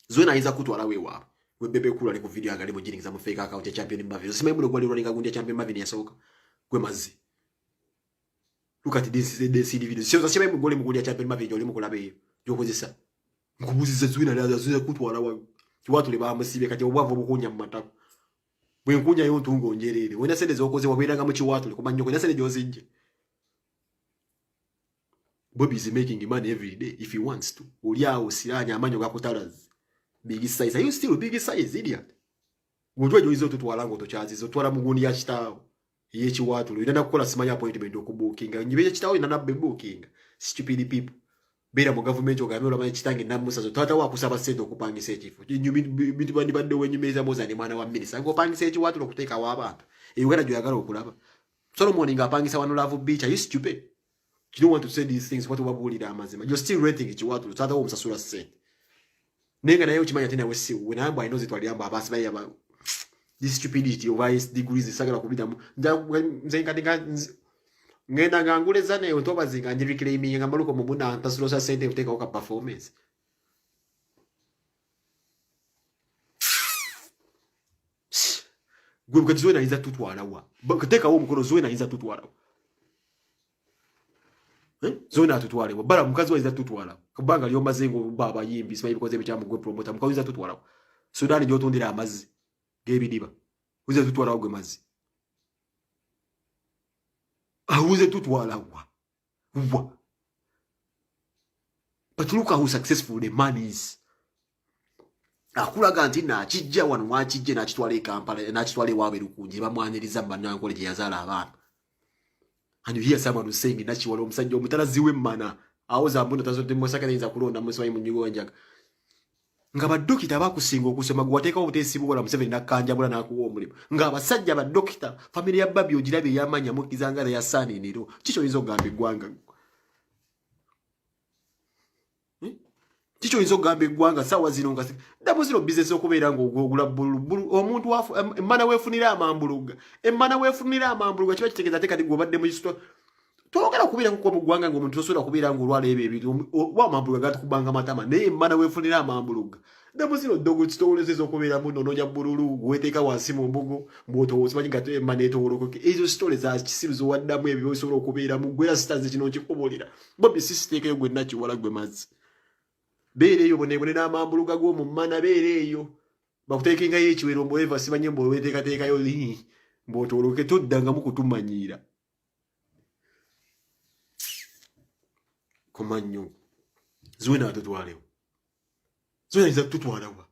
zona ayinza kutwala weewaabwe we bebe kula ne ku video agali mujiniza mu fake account ya Champion Mavin simanyi mulo gwali running gundi ya Champion Mavin yasooka gwe mazi look at this video sio zasema mu goli mu gundi ya Champion Mavin oli mu kulabe yokozesa nkubuziza zwina nazo kutwala wa watu le bamusibe kati obwavu bukunya mu matako bwe nkunya yo ntungo njerere wena sende zokoze wabiranga mu kiwatu le kumanyo wena sende jozinje Bobby is making money every day if he wants to. Uliao siranya amanyo gakutarazi. big size. Are you still big size, idiot? Ngojwa joizo tutwala ngo tochazi zo twala muguni ya chitawo. Ye chiwatu lidana kukola simanya appointment okubukinga. Nyibeje chitawo ina nabbe booking. Stupid people. Bera mu government ogamira manya chitange namusa zo tata wa kusaba sente okupangisa ekifo. Nyumi bintu bandi badde wenyumeza moza ni mwana wa minister. Ngo pangisa echiwatu okuteeka wa abantu. Uganda joyagala okulaba. Solomon nga apangisa wano Love Beach. Are you stupid? You don't want to say these things. What wabulira amazima. You're still renting echiwatu. Tata wa musasula sente. Nenga nayo chimanya tena wesi. When I know it waliamba abasi bayaba. This stupidity of highest degrees is sagala kubita nzenga ngenda ngangule zane otoba zinga njirikire imi ngamaluko mubuna ntasulosa sente uteka oka performance gwe bukatizwe na iza tutwala wa bakateka wo mukono zwe na iza tutwala zona tutwale wa bara mukazi wa iza tutwala kubanga lyo mazengo baba yimbi sibayi bikoze bichamu gwe promoter mukazi iza tutwala Sudani lyo tondira amazi gebidiba uze tutwala ogwe mazi uze tutwala wa but look how successful the man is akulaga nti na kijja wano mwakijje na kitwale Kampala na kitwale wabe lukunji bamwaniriza mbanankole je yazala abana and you hear someone saying that chiwalo omusajja omutalaziwe mmana awoza mbuno tazote mosaka nza kulonda muswayi munyigo njaga nga badokita bakusinga okusoma gwateeka obutesi bukola Museveni nakkanjabula nakuwa omulimu nga abasajja badokita family ya Babi ogirabe yamanya mukizanga ya sani niro kicho izo gambe gwanga kicho izo gambe gwanga sawa zino nga dabo zino business okubeera ngo ogula bulu omuntu wafu emana wefunira amambuluga kiba kitegeza teka ndi gobadde mu kisto twogera kubira ko mugwanga ngo omuntu osobola kubira ngo olwala ebyo wa amambuluga gati kubanga matama naye emana wefunira amambuluga dabo zino dogo kitowolezeza okubeera mu nononya bululu weteeka wansi mu mbugo mboto osimanyi nga emana etowolokoke ezo stories za kisiruzo waddamu ebyo osobola okubeera mu gwera stars kino kikubolera Bobby sisiteekeyo gwe nakiwala gwe mazzi beere eyo bonebone n'amambuluga g'omu mana beere eyo bakuteekengayo ekiwero mboeva sibanye mboweteekateekayo mbotoloke toddangamu kutumanyiira komanyo zwena atutwalewo zwena iza tutwalawa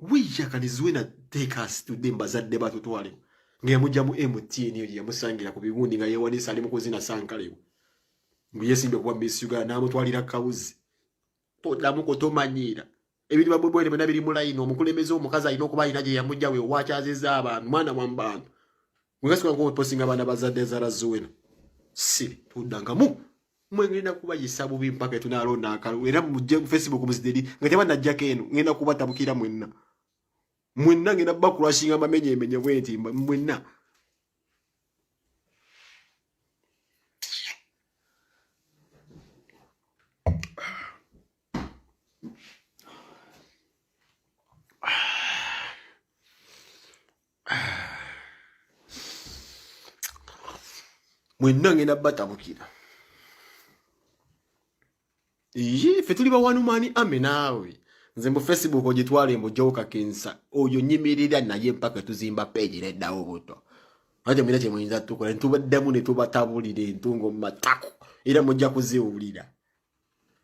wiya kani zwena take us to them bazadde batutwalewo ngeyamujja mu MTN eyo yamusangira ku bibundi nga yewanisa ali mu kuzina sankalewo nguyesimbe kuba Miss Uganda namutwalira kawuzi toddamu kutumanyiira ebiri babwebwene bena biri mulayino omukulembeze omukazi alina okuba alina gye yamujja we wakyazeza abantu mwana wambantu mwegasika ngo posting abana bazadde zara zuwena si tuddangamu mwengenda kubayisa bubi mpaka tunalonda akalu era mujje ku Facebook muzideri nga tebanajja keno ngenda kubatabukira mwenna ngenda bakurashinga mamenye bwenti mwenna mwenna ngenda batabukira fe tuli bawanumani ame naawe nze mu Facebook ogitwale mujjoka kensa oyo nyimirira naye mpaka tuzimba page neddawo buto ate mwina kye muyinza tukola ntubaddamu ne tubatabulira entungo mu matako era mujja kuziwulira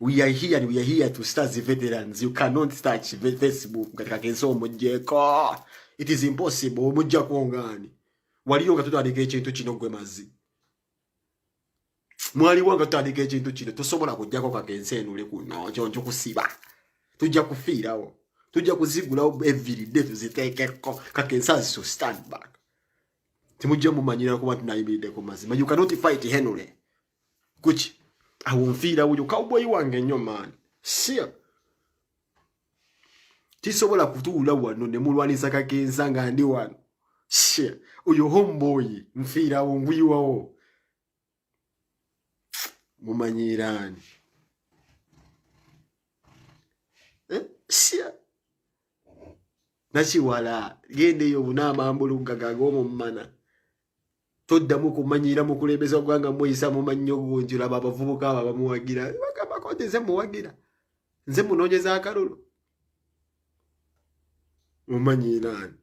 we are here to start the veterans. You cannot start Facebook katika kensa omujjeko. It is impossible omujja kuongani waliyo nga tutandika ekintu kino gwe mazi mwali wanga tutandika ekintu kino tosobola kujjako kakensa enule kuno kyonjo kusiba tujja kufiirawo tujja kuzigulawo every day tuziteekeko kakensa so stand back timujje mumanyira kuba tunayimiridde ku mazima. You cannot fight Henry kuki awunfiira uyo cowboy wange nnyo man sure tisobola kutuula wano ne mulwanisa kakensa nga ndi wano sure uyo homeboy mfiira ngwiwawo mumanyirani sure nakiwala gende yo bunamambuluga gagomo mmana toddamu kumanyira mukulembeza gwanga moyisa mumannyo gunjula babavubuka aba bamuwagira bakaba kote nze muwagira nze munonyeza akalulu mumanyirani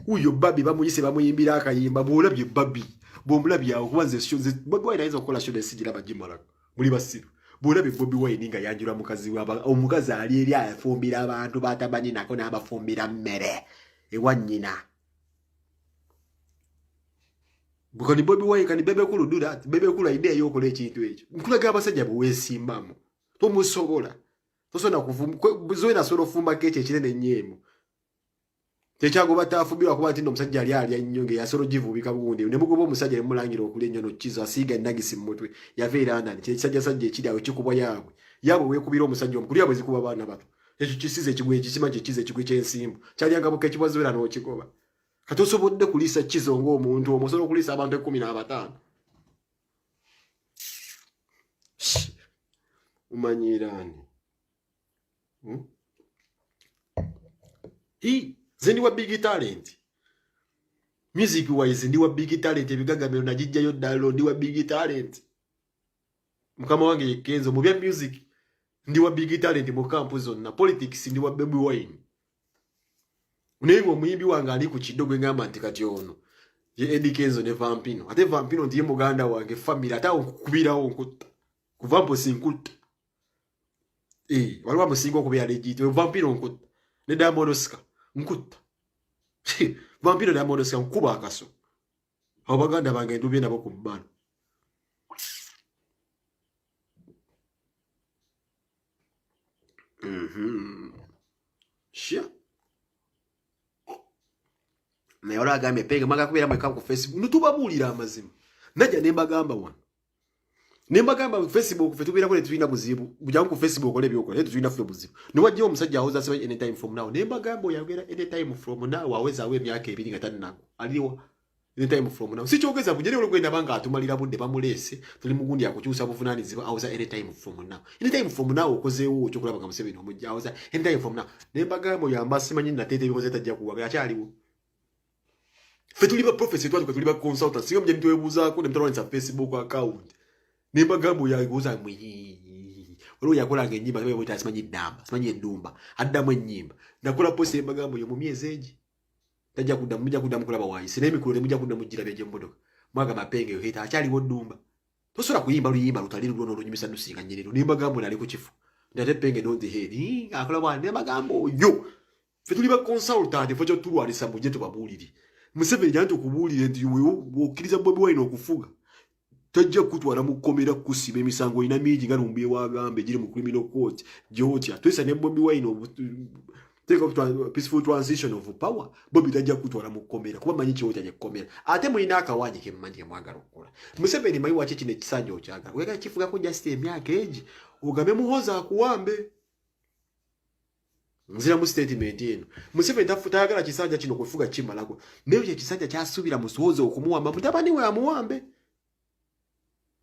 uyo Babi bamuyise bamuyimbira akayimba bulabye Babi bombula byawo kubanze show Bobi Wine ayinza okukola show nesijira bajimala muli basiru bolabe Bobi Wine nga yanjula mukazi waba omukazi ali eri afumbira abantu batabanyi nako n'abafumbira mmere ewa nnyina bukani Bobi Wine kani bebe kulu do that bebe kulu idea yokola ekintu ekyo nkulaga abasajja buwesimbamu tomusobola tosona kuvuma zoina solo fumba keche kinene nyemo Techago batafubirwa kuba tindo musajja ali nyonge ya solo jivubika bugundi ne mugobo musajja mulangira okuli nyono kizo asiga nagisi mutwe yaveera ndani kisajja sajja ekiri awo kikubwa yabo wekubira omusajja omukuli yabo zikuba bana bato ekyo kisize ekigwe ekisima kikize ekigwe kyensimbu kyali angabo kekibazwera no kikoba katosobodde kulisa kizo ng'omuntu omusolo kulisa abantu 15 umanyirani Zendi wa big talent. Music wise ndi wa big talent ebigagamiro najijjayo ddalo ndi wa big talent. Mukama wange Kenzo mu bya music ndi wa big talent mu camp zonna politics ndi wa Bobi Wine. Unebo omuyimbi wange ali ku kidogo ngamba nti kati ono ye Eddie Kenzo ne Vampino. Ate Vampino ndiye muganda wange family ata okubirawo nkutta. Kuvampo sinkutta. Waliwo musingo okubira legit Vampino nkutta. Ne Diamond Oscar nkutta. Vampiro Diamond Oscar nkuba akaso. Abaganda bange ndubye nabo ku bbano. Shia. Na yora agambe penge maga kubira mweka ku Facebook. Ntubabulira amazima. Najja nembagamba wana. Nembagamba ku Facebook fe tubira ko letwina buzibu. Bujja ku Facebook ole byoko. Letu twina fwe buzibu. Niwaje omusajja ahoza sebe anytime from now. Nembagamba yagera anytime from now aweza awe myaka 2 nga 5 nako. Aliwa anytime from now. Sichogeza bujere ole gwenda banga atumalira budde bamulese. Tuli mugundi yakukyusa buvunaniziba aweza anytime from now. Anytime from now okozewo kyo kulaba kamusebe no mujja aweza anytime from now. Nembagamba yamba simanyi na tete bikoze tajja kuwaga akyaliwo. Fe tuliba prophecy twatu tuliba consultant. Singa mje nitwebuza ko nemtaro nsa Facebook account. Nimba gambo ya goza mwi. Walo yakola ngenyimba bebe bita simanyi damba, simanyi endumba. Addamu enyimba. Nakola post emba gambo yo mu myezi eji. Tajja kudamu kulaba wayi. Sinemi kulole mujja kudamu jira beje mbodoka. Mwaga mapenge yo hita achali wodumba. Tosola kuyimba luyimba lutaliri luno lunyumisa nusinga nyerero. Nimba gambo nali ku chifu. Ndate penge don't the head. Akola bwa nimba gambo yo. Fetuliba consultant fojo tulu alisa mujeto babuliri. Museveni jantu kubulire nti wewe okiriza Bobi Wine okufuga. Tajja kutwala mukomera kusiba emisango ina miji nga lumbiye wagambe giri mu criminal court Georgia twesa ne Bobi Wine take up to peaceful transition of power Bobi tajja kutwala mukomera kuba manyi kyo tajja kukomera ate muina akawaji ke mmanje mwagala okukola Museveni mayi wache kine kisanja okyaga weka kifuga ko just emyaka eji ugambe muhoza akuwambe nzira mu statement eno Museveni tafuta agala kisanja kino kufuga chimalako neyo kisanja kyasubira musozo okumuwamba mutabani we amuwambe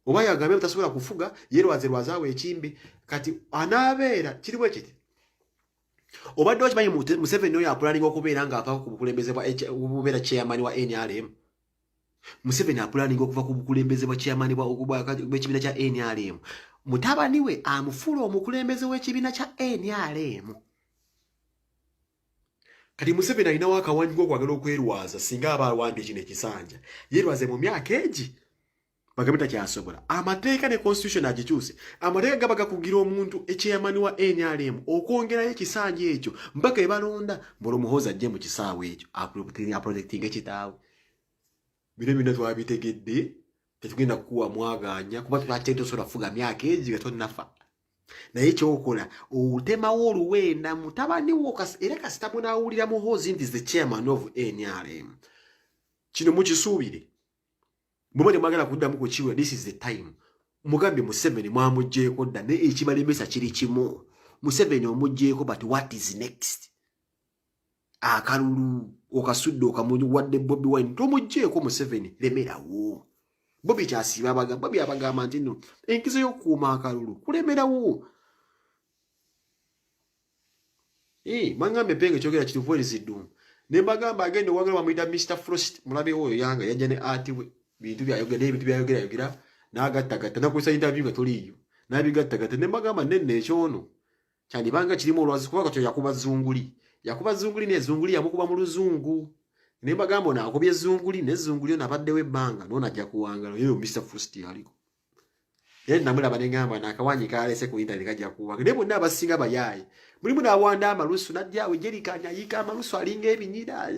Oba yagambe butasobola kufuga yerwaze rwazawe ekimbi kati anabeera kiriwe kiti Obadde wakimanyi Museveni oyo apulaninga okubeera nga ava ku bukulembeze bwa obubeera chairman wa NRM Museveni apulaninga okuva ku bukulembeze bwa chairman bw'ekibiina kya NRM mutabani we amufuula omukulembeze w'ekibiina kya NRM kati Museveni alinawo akawanyi k'okwagala okwerwaza singa aba awambye kino ekisanja yerwaze mu myaka egi Bagamita kyasobola. Amateeka ne constitution agikyuse. Amateeka gabaga kugira omuntu ekyeyamani wa NRM okwongerayo ekisanja ekyo mpaka ebalonda mbolo muhoza ajje mu kisaawe ekyo aprotecting ekitaawe. Bino twabitegedde tetugenda kuwa mwaganya kuba twatete sola fuga myaka egi gatonnafa. Naye kyokola otemawo oluwenda mutabani wo era kasita munawulira muhozi nti is the chairman of NRM. Kino mukisuubire. Mumone magala kuddamu ku kiwe this is the time. Mugambe Museveni mwamujjeeko dda ne ekibalemesa kiri kimu. Museveni omujjeeko but what is next? Akalulu okasudde okamunyu wadde Bobi Wine tomujjeeko Museveni lemerawo. Bobi kyasiba abagamba Bobi abagamba nti no enkizo y'okuuma akalulu kulemerawo. Mangambe penge kyogera kituvu ezidduma. Ne bagamba agende wagala bamuyita Mr. Frost mulabe oyo yanga yajja ne ati we. Bintu byayogera nagattagatta nakusa interview nga toliyo nabigattagatta ne magamba nenne ekyono kyandibanga kirimo olwazi kuba katyo yakuba zunguli ne zunguli yamukuba mu luzungu ne bagambo na akobye zunguli ne zunguli na badde we banga nona ajja kuwangalo yeyo Mr Fusti aliko yenda namula banengamba na akawanyi kalese ku internet kajja kuwanga ne bonna abasinga bayayi mulimu na wanda amalusu najja we jerikanya yika amalusu alinga ebinyira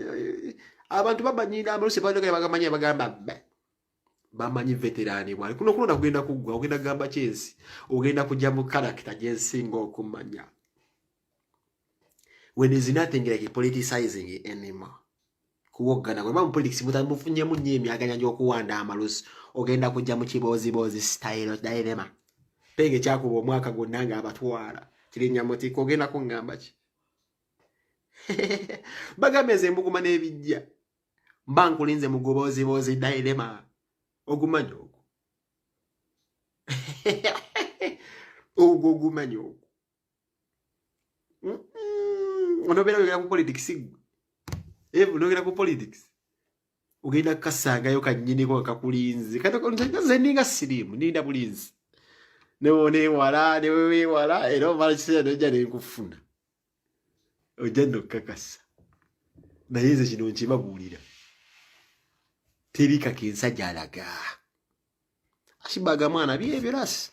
abantu babanyira amalusu badoka bagamanya bagamba bamanyi veterani bwali kuno na kugenda kugwa ogenda gamba chensi ogenda kujja mu character jensingo okumanya when is nothing like politicizing anymore kuwogana kwa politics mutamufunye munye emyaganya y'okuwanda amalusu ogenda kujja mu kibozi style dilemma pege chako omwaka gonnanga abatwala kirinya muti kogenda kungamba ki bagameze mbuguma nebijja mbankulinze mugobozi dilemma ogumanyo ogumanyo onobera ku politics unogera ku politics ugenda kasanga yo kanyini ko kakulinzi kata konze ninga sirimu ninda bulinzi ne wala ero mara kise no jane kufuna ojendo kakasa na yize kino nkibagulira terika kinsajja alaga ashibaga mwana byebirasi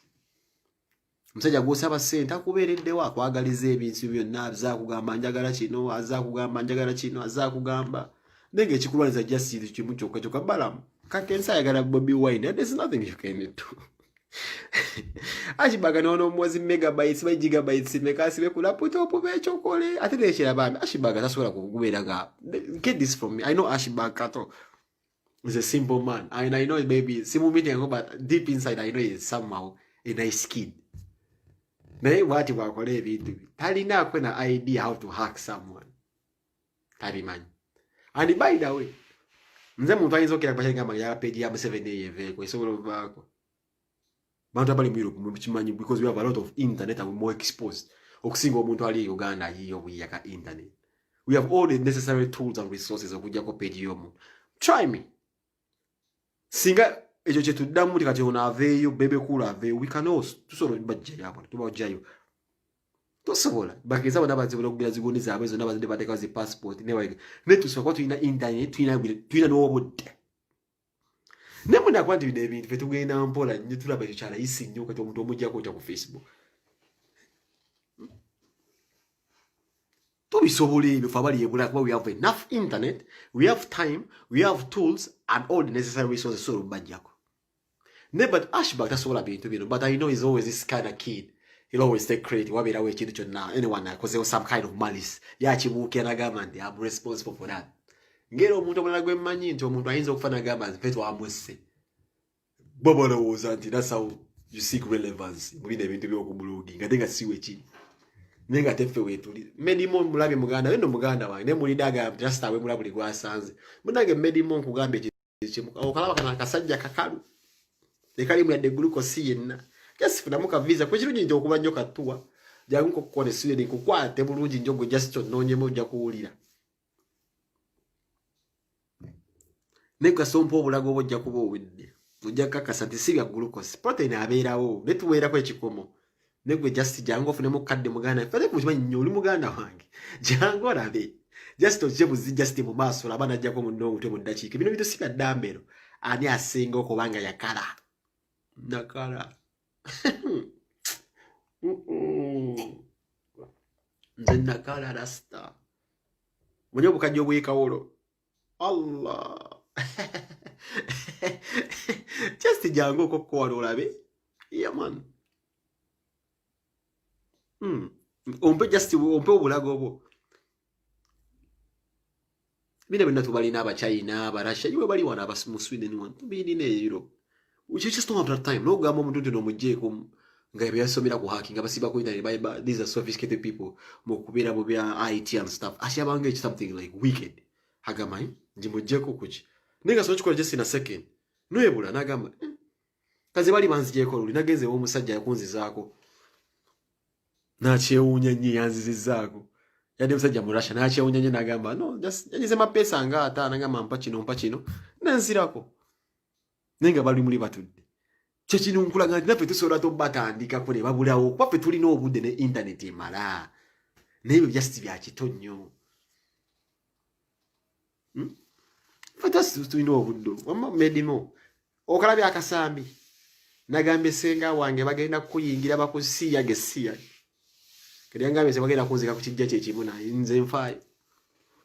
musajja gwosaba sente akuberedde wa kwagaliza ebintu byonna azakugamba njagala kino azakugamba njagala kino azakugamba nenge ekikulwaniza justice kimu kyokka kyokka balamu kakensa yagala Bobi Wine there's nothing you can do ashibaga nono mwezi megabytes by gigabytes mekasibe ku laptop bechokole ate nekira bambi ashibaga tasobola kugubera ga get this from me I know Ashibaga Kato is a simple man and I know maybe simu meeting but deep inside I know he is somehow a nice kid. Naye wati wakole ebintu talina kwena idea how to hack someone tabimanyi and by the way nze muntu ayinza okera kubashenga ya page ya 7 yev ko isobolo bako bantu abali mu Europe mu kimanyi because we have a lot of internet and we're more exposed okusinga omuntu ali Uganda yiyo buyaka internet we have all the necessary tools and resources okujja ko page yomu try me singa ejo chetu damu tikati ona aveyo bebe kula aveyo we can also tusoro bajja yabo tubajjayo tosobola bakeza bana bazibola okugira zigoni zabe zo nabazinde bateka zi passport ne waige ne tusoko tuina internet tuina no obudde ne muna kwanti bide bintu fetugenda mpola nyitula bacho chala isi nyoka to muntu omujja ko ku Facebook to bisobole bifabali yebula kuba we have enough internet we have time we have tools and all the necessary resources so bajjako ne but Ashibaga tasobola bintu bino but I know he's always this kind of kid he'll always take credit wabera we kintu kyonna anyone because there was some kind of malice yachibuke na government I'm responsible for that ngero omuntu omulala gwe mmanyi nti omuntu ayinza okufana government peto amuse bobola woza nti that's how you seek relevance mubine bintu by'okubulugi ngatenga siwe chini nenga tefe wetuli medimo mulabe muganda wendo muganda wange ne mulidaga just awe mulabuli gwasanze munage medimo nkugambe kimu okalaba kana kasajja kakalu ekali mu yadde glucose yenna just funa muka visa kwe kirungi nje okuba nnyo katuwa jangu ko kone siwe ni kukwate bulungi njogo just nonye mujja kuwulira neka sompo obulago bojja kuba owedde ojja kakasa nti sibya glucose protein abeerawo netuweera ko ekikomo negwe just jangu ofune mukadde muganda fere kuchimanyi nnyo oli muganda wange jangu olabe just ojebuzi just mu maaso labana ajja ko munno mutwe mu dakiika bino bito sika dambero ani asinga okubanga yakala nakala nze nakala rasta munyo bukajjo bwekawolo Allah just jangu okukkola olabe yeah man ompe just ompe obulago obwo bina bina tubalina aba China aba Russia yiwe bali wana aba Sweden one bini ne Europe we just don't have that time no gamo muntu no mujeko ngabe yasomera ku hacking abasiba ko internet by these are sophisticated people mo kubera mu bya IT and stuff ashabanga something like wicked hagamai njimujeko kuchi ninga so chikola just in a second no yebula nagamba kazi bali banzije ko luli nageze wo musajja yakunzi zako na cheunya nyi yanzizako yade musajja mu Russia na cheunya nyi nagamba no just yajize mapesa nga ata nagamba mpachino nanzirako nenga bali muri batudde chechino nkulaga nafe tusobola to batandika kule babulawo kwafe tuli no obudde ne internet emala nebyo just bya kitonnyo Fata tulina obuddo. Wamma medimo. Okalabya akasambi. Nagambye senga wange bagenda kuyingira bakusiya gesiya. Kali ngambe se bagenda kunzika ku kijja kye kimu naye nze nfaayo.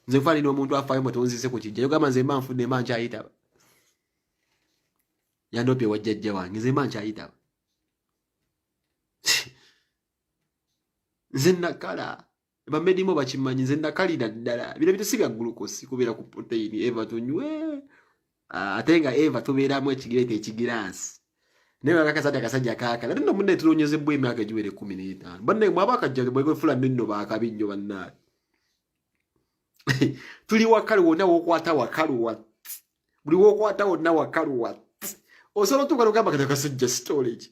Nze nfaayo ni omuntu afaayo mutonzise ku kijja. Yogamba nze mba nfudde mba nkyayitaba. Yandopye wajjajja wange nze mba nkyayitaba. Nze nakala. Bamedimo bakimanyi nze nakalira ddala. Bino bitu si bya glucose kubeera ku protein eva tunywe. Ate nga eva tubeeramu ekigirete ekigiraasi. Newe akasajja kasajja kaka. Ndio munne tulonyezebwa emyaka egiwere 15. Banne mwabaka jjale bwe fula nno bakabinyo banna. Tuli wakalu wonna wokwata wakalu wa. Buli wokwata wonna wakalu wa. Osolo tukalugamba kata kasajja storage.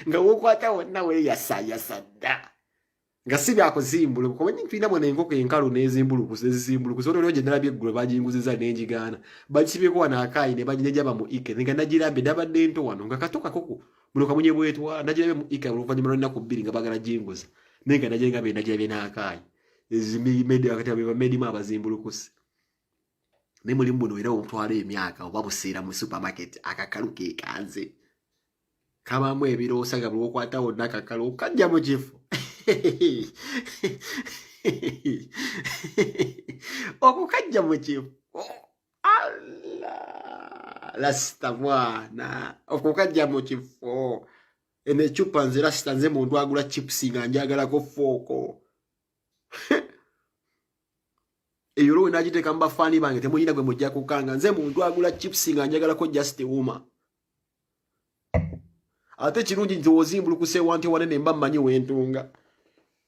Nga wokwata wonna we yasaya sadda. Nga sibi akuzimbulu kumanyi twina mwana enkoko enkalu nezimbulu kuzimbulu kusoro lyo jendala byeggulu bajinguziza nenjigana bakibeko wana akayi ne bajinja ba mu ike nga nagirambe dabadde nto wano nga katoka koko muno kamunye bwetwa nagirambe mu ike oluvanyuma lw'ennaku 2 nga bagala jinguza nenga najenga be nagirambe n'akayi ezimi media akati ba media abazimbulu kusi ne muri mbuno era omutwala emyaka oba buseera mu supermarket akakaluke kanze kama mwe ebirosa nga bwo kwata wonna akakalu kajja mu kifo okukajja mu kifo Allah lasta mwana okukajja mu kifo ene chupa nze lasta nze muntu agula chips nga njagala ko foko eyuro wenagiteka mbafani bange temuyina gwe mujja kukanga nze muntu agula chips nga njagala ko just a woman ate kirungi nti ozimbulu kuse wanti wanene mba mmanyi wentunga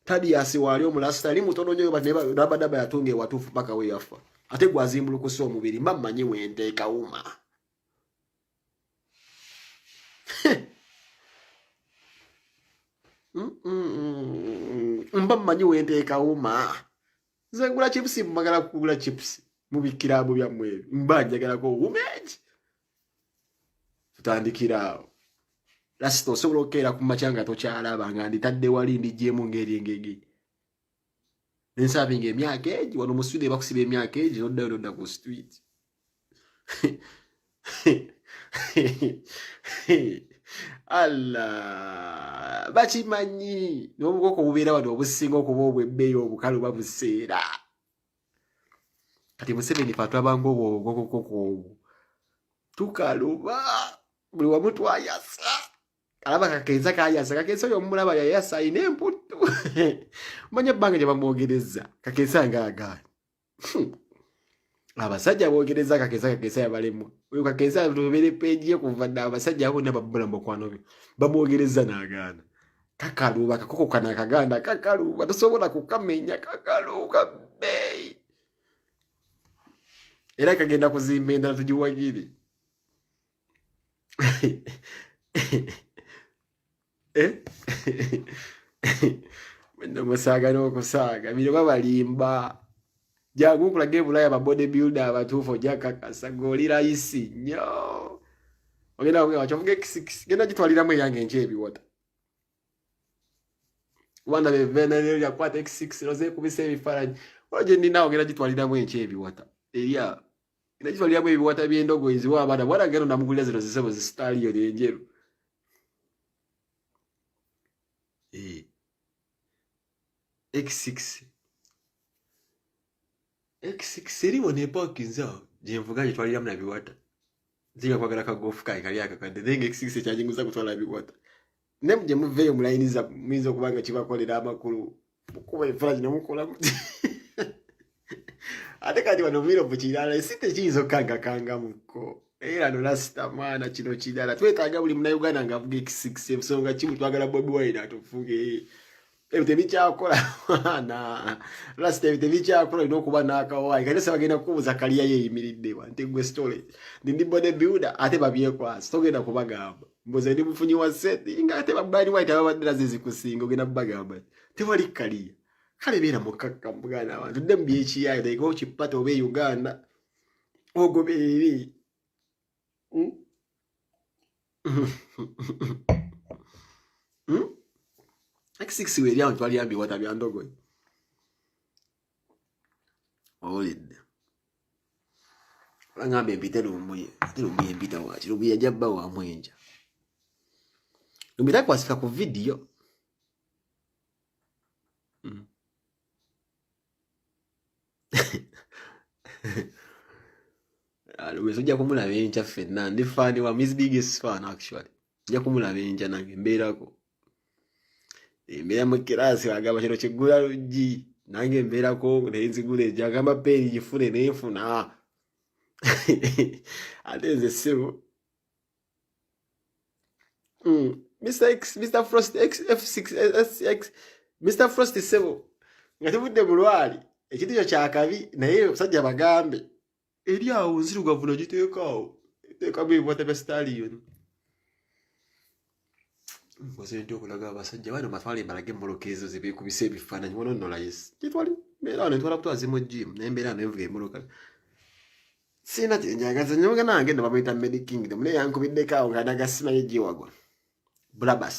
tadi yasi wali omulasta ali mutono nyo dabadaba yatunge watufu paka we yafa ate gwazimbulu kuse omubiri mba mmanyi wente kauma mba mmanyi wente kauma nze ngula chips mbagala kugula chips mubikirabu bya mwe mba njagala ko umeji tutandikira Lasto sobolo kera kumachanga tokyalaba nga nditadde wali ndijjemu ngeri engege. Nensabinga emyaka egi wano mu studio bakusiba emyaka egi nodda ku street. Allah bakimanyi n'obukoko bubeera wano obusinga okuba obwebbeeyo obukalu babuseera. Kati Museveni fatwabanga obwokoko tukaluba buli wamu twayasa. Alaba kakenza kayasa kakenza yo mulaba yayasa ine emputu manye bange je bamwogereza kakenza ngaga abasajja bogereza kakenza yabalemu uyo kakenza tubere page ye kuvanda abasajja abo nababula mbokwano byo bamwogereza nagana kakaluba kakoko kana kaganda kakaluba tosobola kukamenya kakaluka bei era kagenda kuzimba enda tujiwagire Mwenda musaga n'okusaga bino babalimba jangu kulage bulaya ba bodybuilder abatuufo jakakasa goli raisi nnyo ogenda kugewa kyovuga X6 genda gitwaliramu eyange enky'ebiwota wanda bevenero yakwata X6 noze kubisa ebifaananyi oje ndinawo genda gitwaliramu enky'ebiwota erya genda gitwaliramu ebiwota by'endogoyi ziwa abaana bwana gendo namugulira zino zisebo zisitaliyo enjeru X6 eriwo ne parkinza je mvuga je twalira mna biwata nziga kwagala ka golf kai kali akakande nenge X6 kyajinguza kutwala biwata nemuje muveyo mulainiza minzo kubanga kibakolera amakulu kuba ifraji namukola ate kati wano viro buchirala site chizo kanga muko era no lasta mana kino kidala twetaaga buli muna Uganda ngavuga X6 ebisonga kimu twagala Bobi Wine atufuge ebitebikyakola na last ebitebikyakola ino kuba nakawayi kale sabagenda kubuza kaliya yeyimiridde wante gwe story ndi bodybuilder ate babyekwasa togenda kubagamba mboze ndi mufunyi wa set inga ate babali White abadira zizikusinga ogenda kubagamba tewali kaliya kale bera mukakka mbugana abantu dembi ekiyayo deko kipato obe Uganda ogobeeri X6 we lya ntwali yambi wata byandogo olidde ngambe mpite lumbuye mpita wachi lumbuye jabba wa mwenja lumbuye kwasifika ku video lumbuye sojja kumulaba encha ffenna ndi fan wa his biggest fan actually njja kumulaba encha nange mbeerako embeera mu kirasi agamba kino kiggula luggi nange mbeerako nenzigula ejja agamba peeri gifune nenfuna ate nze ssebo Mr. Frost F6SX Mr. Frost ssebo nga tebudde bulwali ekintu kyo kyakabi naye omusajja bagambe eri awo nzirugavu nagiteekaawo teekamu ebibwata stallion nti okulaga abasajja bano matwale mbalage emmolokeezo zebekubisa ebifaananyi wononola yes kitwali mbeera wano ntwala kutwaza mu gym naye mbeera wano envuga emmoloka sina kyenjagaza nyoga nange ndo bamuyita Medi Kingdom naye yankubiddeko awo nga nagasimayo giwagwa Brabus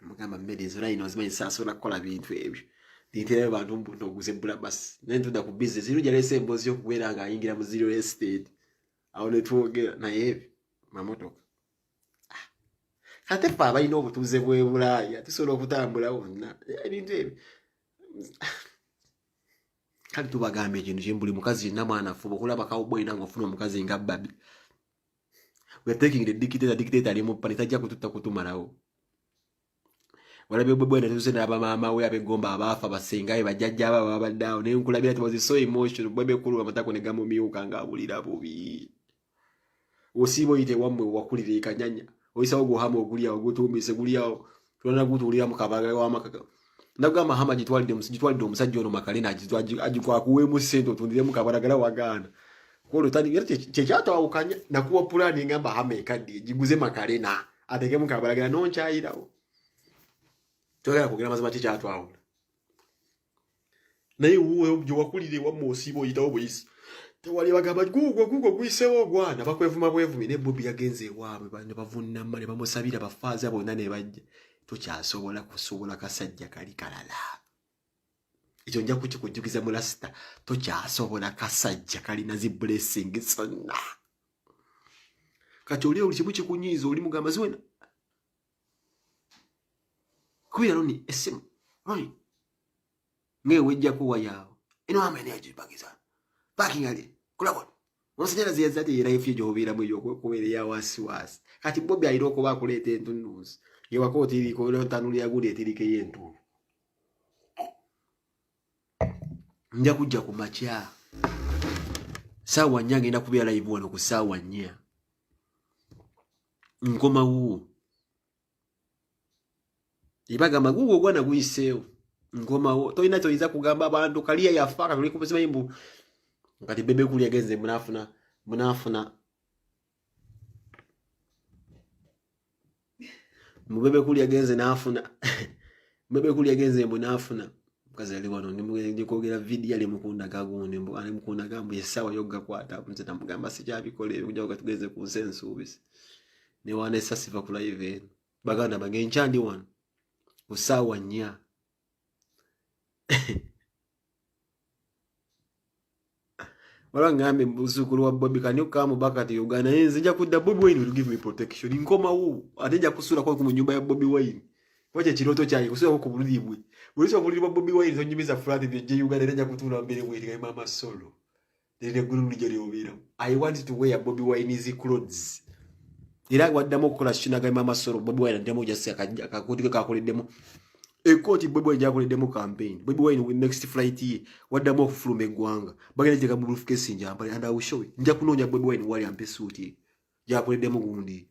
mugamba Medi ezo layini ozimanyi saasobola kukola bintu ebyo nintera abantu mbuto oguze Brabus naye ntudda ku business iru gyaleese emboozi y'okubeera nga ayingira mu zero estate awo ne twogera naye ebyo mamotoka ate ffe abalina obutuuze bw'e Bulaaya tusobola okutambula wonna ebintu ebyo kale tubagambe ekintu kye buli mukazi yenna mwana afuba okulaba cowboy nange ofuna omukazi nga Babi we are taking the dictator ali mu pani tajja kututta kutumalawo walabe bwe netuse n'abamaama we abegomba abaafa basengayo bajjajja aba babadde awo naye nkulabira tibazi so emotional bwe bekulu amatako ne gamumyuka ng'abulira bubi osiibo yite wamwe wakulira ekanyanya oyisawo guhama oguliawo gutumbise guliawo tulana gutuulira mu kabaga w'amakaka ndagamba hama gitwalidde omusajja ono makalena agikwakuweemu ssente otundire mu kabalagala wagaana kolo tani kyekyatawukanya nakuwa pulaani ngamba hama ekadde giguze makalena ateke mu kabalagala nonkyayirawo toyagala kugera mazima kyekyatwawula naye wuwe gyewakulire wamma osiiba oyitawo buyisi tewali bagamba gugwo guyisewo ogwana bakwevuma bwevumi ne Bobi yagenze ewaabwe ne bavunnama ne bamusabira bafaaza bonna ne bajja tokyasobola kusobola kasajja kali kalala ekyo nja kukikujjukiza mu lasita tokyasobola kasajja kalina zi blessing zonna kati oli kimu kikunyiiza oli mugamba ziwena kubira loni esimu loni ngewejjako wayaawo eno amene yagibagiza parking ali kulabona omusajja ziyazate era ifye gy'obeeramu eyokubeera eya wasiwasi kati Bobi ayina okuba akuleeta entunuuzi ngewako otiiriko ntanuli yaguli etiriko ey'entuulu nja kujja ku makya saawa 4 ngenda kubeera live wano ku saawa 4 nkomawo ibagamba gugo ogwana guyiseewo nkomawo tolina kyoyinza kugamba abantu kaliya yafaaka tuli kubuzimanyi mbu ngati bebe kuli yagenze munafuna mubebe kuli yagenze nafuna bebe kuli yagenze munafuna mukazi ali wano ndi kwogera video ali mukunda gagundi mbu ali mukunda gambu yesawa yoga kwata nze namugamba sikyabikole kujja okatugeze ku nsensuubisi ne wane sasiva ku live baganda bagencha ndi wano usawa 4 wala ngambe muzukulu wa Bobi kanyuka mu bakati Uganda nzija kudda Bobi Wine will give me protection nkoma wu ateja kusula kwa mu nyumba ya Bobi Wine kwache kiroto cyaye kusula ku bulibwe bulicho bulibwa Bobi Wine zonnyimiza flat bye Uganda nteja kutula mbere bwe ndi mama solo nende gulu lijali obira I want to wear Bobi Wine's clothes ira wadamo okukola shinaga mama solo Bobi Wine ndemo jasi akakuti kakoleddemu ekoti Bobi Wine yakoleddemu campaign Bobi Wine with next flight ye wadamo okufuluma eggwanga bagenda jega mu briefcase njamba and I will show you nja kunonya Bobi Wine wali ampe suit yakoleddemu gundi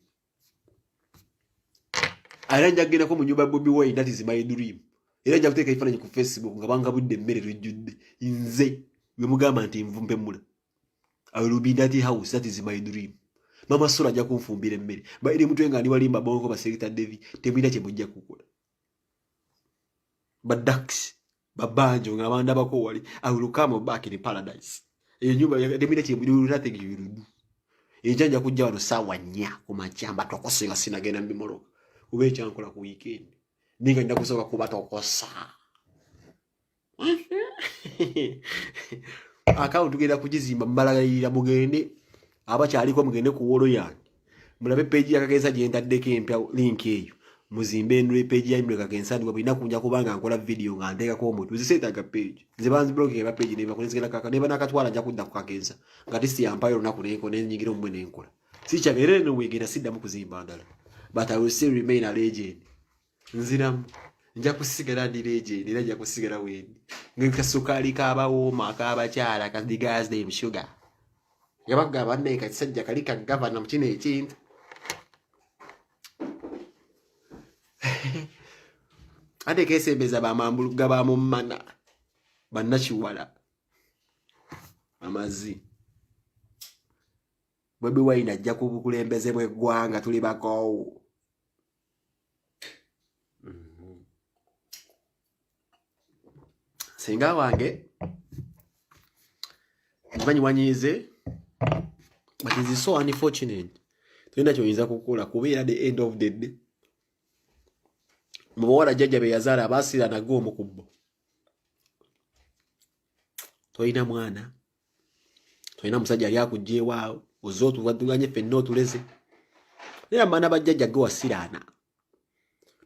aranja genda ko mu nyumba Bobi Wine that is my dream era nja kuteeka ifananyi ku Facebook ngabanga budde mmere rujudde inze we mugamba nti mvumpe mula I will be that house that is my dream mama solo ajja kunfumbira emmere bayiri mutwe nga ndi walimba bongo ba Secretary David temwina kye mujja kukola badax babanjo ngabanda bako wali I will come back in paradise eyo nyumba temwina kye mujja kukola enjanja kujja wano sawa 4 ku machamba tokosenga sinagenda mbimoloka ube chankola ku weekend ninga ndakusoka kuba tokosa account tugenda kugizimba mbalagalira mugende abakyaliko mugende ku wolo yange mulabe page ya Kagensa gye ntaddeko empya link eyo muzimbe eno page ya Imre Kagensa ndwa bina kunja kubanga nkola video nga ndekako omuntu ziseetaga page nze banzi blog ya page ne bakolezekera kaka ne banakatwala nja kudda ku Kagensa nga tisi yampayo lunaku neko ne nyingira omwe nenkola sikyagere no wegera sidda mu kuzimba ndala but I will still remain a legend nziramu nja kusigala ndi legend era nja kusigala wendi ngekasukali kabawooma kabakyala kandigas them sugar yabagamba neka kisajja kalika governor mukino ekintu ate kesembeza bamambuluga bamumana bannakiwala amazi Bobi Wine ajja kubukulembeze bw'eggwanga tuli bakoowu singa wange mbanyi wanyize but it is so unfortunate tulina kyoyinza kukola kubeera the end of the day mubawala jjajja be yazaala abaasira nago omukubbo tolina mwana tolina musajja ali akugjeewaawo ozootulanye ffenna otuleze naye amaana bajjajja ge wasiraana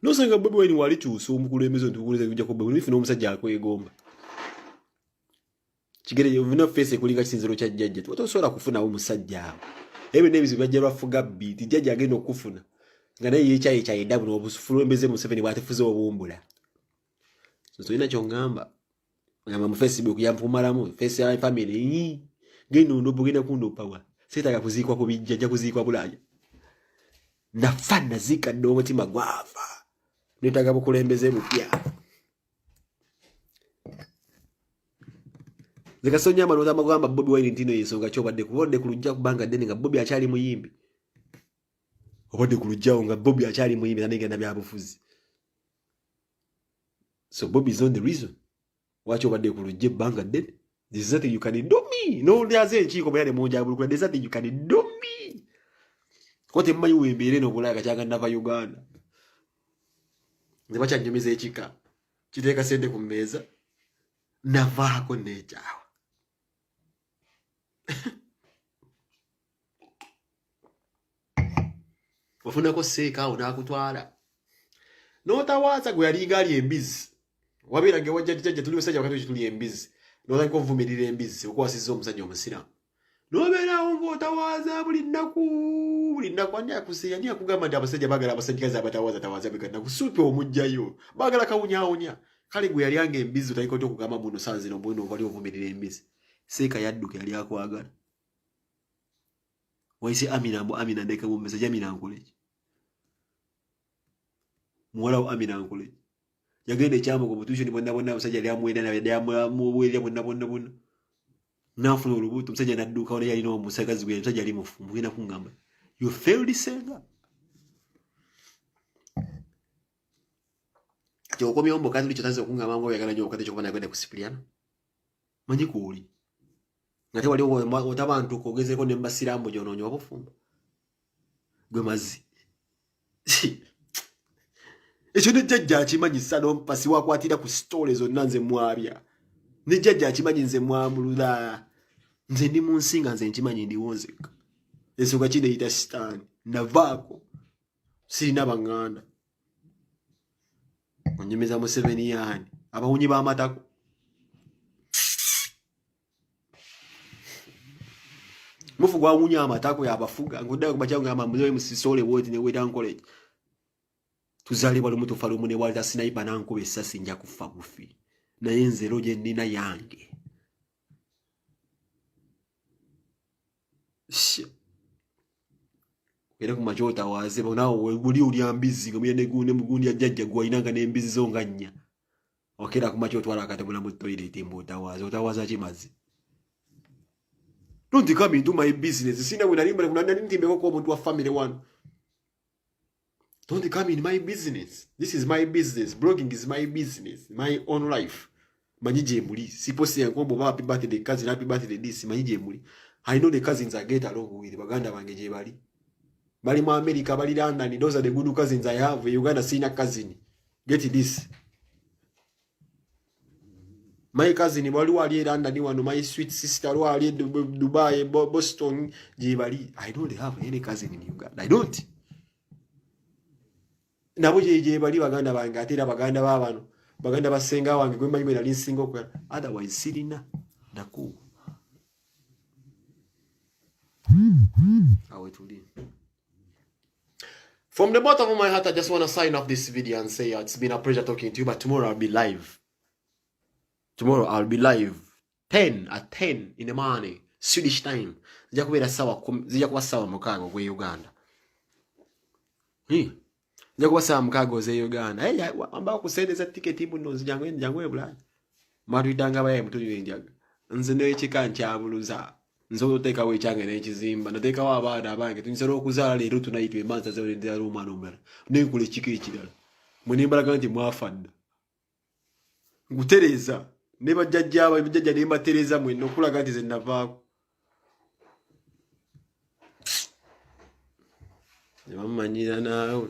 nosanga Bobi Wine wali kyusa omukulembeze ntukuleze kujja ku Bobi Wine omusajja akwegomba kigere yovino face kulinga kisinziro kya jjajja tosobola kufunawo musajja awo ebe n'ebizibu bajja lwafuga biti jjajja agenda okufuna nga naye yeekyaye kyayeddabu n'obufulembeze Museveni bw'atefuze obumbula so tolina kyongamba ngamba mu Facebook yampumalamu face ya family genda ondobugenda kundopawa seetaaga kuziikwa ku bijja ajja kuziikwa Bulaaya nafa naziika dde omutima gwafa neetaaga bukulembeze bupya zikasonya amanota amagamba Bobi Wine ntino yensonga kyobadde kubodde ku lujja kubanga ddene nga Bobi akyali muyimbi obadde ku lujjawo nga Bobi akyali muyimbi nanegenda byabufuzi so Bobi is not the reason waki obadde ku lujja ebbanga ddene this is nothing you can do me no lyaze enkiiko bwe yale munjabulukula this is nothing you can do me kote mmanyi wembeere n'obulaya kakyanga nava Uganda ne bakyanyumiza ekika kiteeka sente ku mmeeza navaako neekyawa wafunako seekaawo n'akutwala n'otawaaza gwe yalinga ali embizi wabeeranga ewajjajjajja tuli basajja wakati tuli embizi n'otandika ovumirira embizi okwasizza omusajja omusiraamu n'obeerawo ng'otawaaza buli nnaku ani akugamba nti abasajja baagala abasajjikazi abatawaaza bega nnaku supe omugjayo baagala kawunyawunya kale gwe yalyanga embizi otandika otya okugamba muno saa zino mbwino ovali ovumirira embizi seeka yadduka yali akwagala waise Amina ndeka mu message Amina nkoleki muwala wa Amina nkoleki yagenda ekyambo ku butuushoni bonna abasajja yali amwenda namuweerera bonna nafuna olubuto omusajja nadduukawo naye yalina omusagazi gwe omusajja ali mufumbu genda kungamba you failed senga kyokomyewo mbokazi uli kyotaze okungamba ngo oyagala nnyo okate kyokuba nagenda ku Cipriano manyi kuuli ngate wali otabantu kogezeko ne mbasiramu gyonoonya obufumbo gwe mazi ekyo ne jjajja akimanyisa n'ompasi wakwatira ku sitole zonna nze mwabya ne jjajja akimanyi nze mwamulula nze ndi mu nsi nga nze nkimanyi ndiwonzeka ensonga kineyita sitaani navaako sirina baŋŋanda onyemeza Museveni yaani abawunyi b'amatako mufu gwawunya amatako yabafuga nguddayo kubakyao ngamba muzewe musisole woti ne weta nkole tuzalibwa lumu tufa lumu ne walita sniper nankuba essasi nja kufa bufi naye nze roje nnina yange era kumachota waze bonawo guli ulya mbizi ngamye ne mugundi ajjajja gwayinanga n'embizi zo nga nnya okera kumachota wala katabula mu toilet mbota waze otawaza kimazi. Don't come into my business. Sina winalimba kuna nini mbeko omuntu wa family one. Don't come in my business. This is my business. Blogging is my business. My own life. Manije muri. Siposi yankombo happy birthday cousin, happy birthday this. Manije muri. I know the cousins I get along with. Baganda bangeje bali. Bali mu America, bali London. Those are the good cousins I have. Uganda sina cousin. Get this. My cousin waliwo ali London wano, my sweet sister waliwo ali Dubai, Boston, jebali. I don't have any cousin in Uganda. I don't. Nabo jebali baganda bange atera baganda babano. Baganda basenga wange gwe manyi nali nsingo kwa. Otherwise sirina naku. From the bottom of my heart, I just want to sign off this video and say it's been a pleasure talking to you, but tomorrow I'll be live. Tomorrow I'll be live 10 in the morning Swedish time. Zija kuba sawa mukago gwe Uganda. Zija kuba sawa mukago ze Uganda. Hey, ambao kusendeza ticket ibu no zijangwe bula. Matwitanga baye mutuyo njaga. Nze ndo ekika nkyabuluza. Nzo teka we change n'ekizimba. Nateka wa abana abange tunisero okuzala leero tunayitwe emanza ze ndya Roma nomera. Nenkule chiki ekirala. Munimbalaga nti mwafadda. Ngutereza. Neba jajja nemba tereza mwe nokulaga nti ze navaako. Manyira nawe.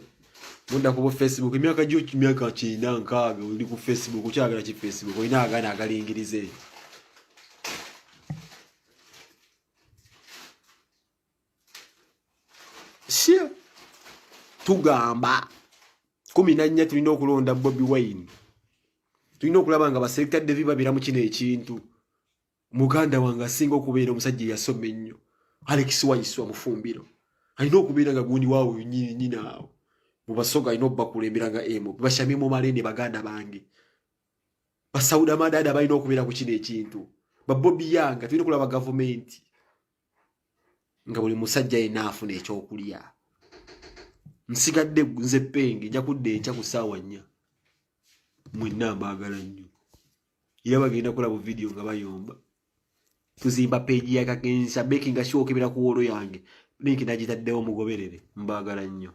Munda ku Facebook emyaka gyo kimyaka 9 uli ku Facebook kyagala ki Facebook oyina agana agalingirize. Shia tugamba 14 tulina okulonda Bobi Wine. Tulina okulaba nga baselecta David babira mu kino ekintu. Muganda wange asinga okubeera omusajja yasome nnyo. Alex Waiswa mufumbiro. Alina okubeera nga gundi waawo nyina awo. Mubasoga alina okubakulembera nga emo. Bashamye mu malende baganda bange. Basauda madada balina okubeera ku kino ekintu. Bobi Yanga tulina okulaba government. Nga buli musajja yena afuna ekyokulya. Nsigadde nze penge nja kudde enkya ku ssaawa 4. Mwenna mbaagala nnyo. Era bagenda kulaba video nga bayomba. Tuzimba page ya Kakensa baking sure okebera ku wolo yange. Link nagitaddewo mugoberere. Mbaagala nnyo.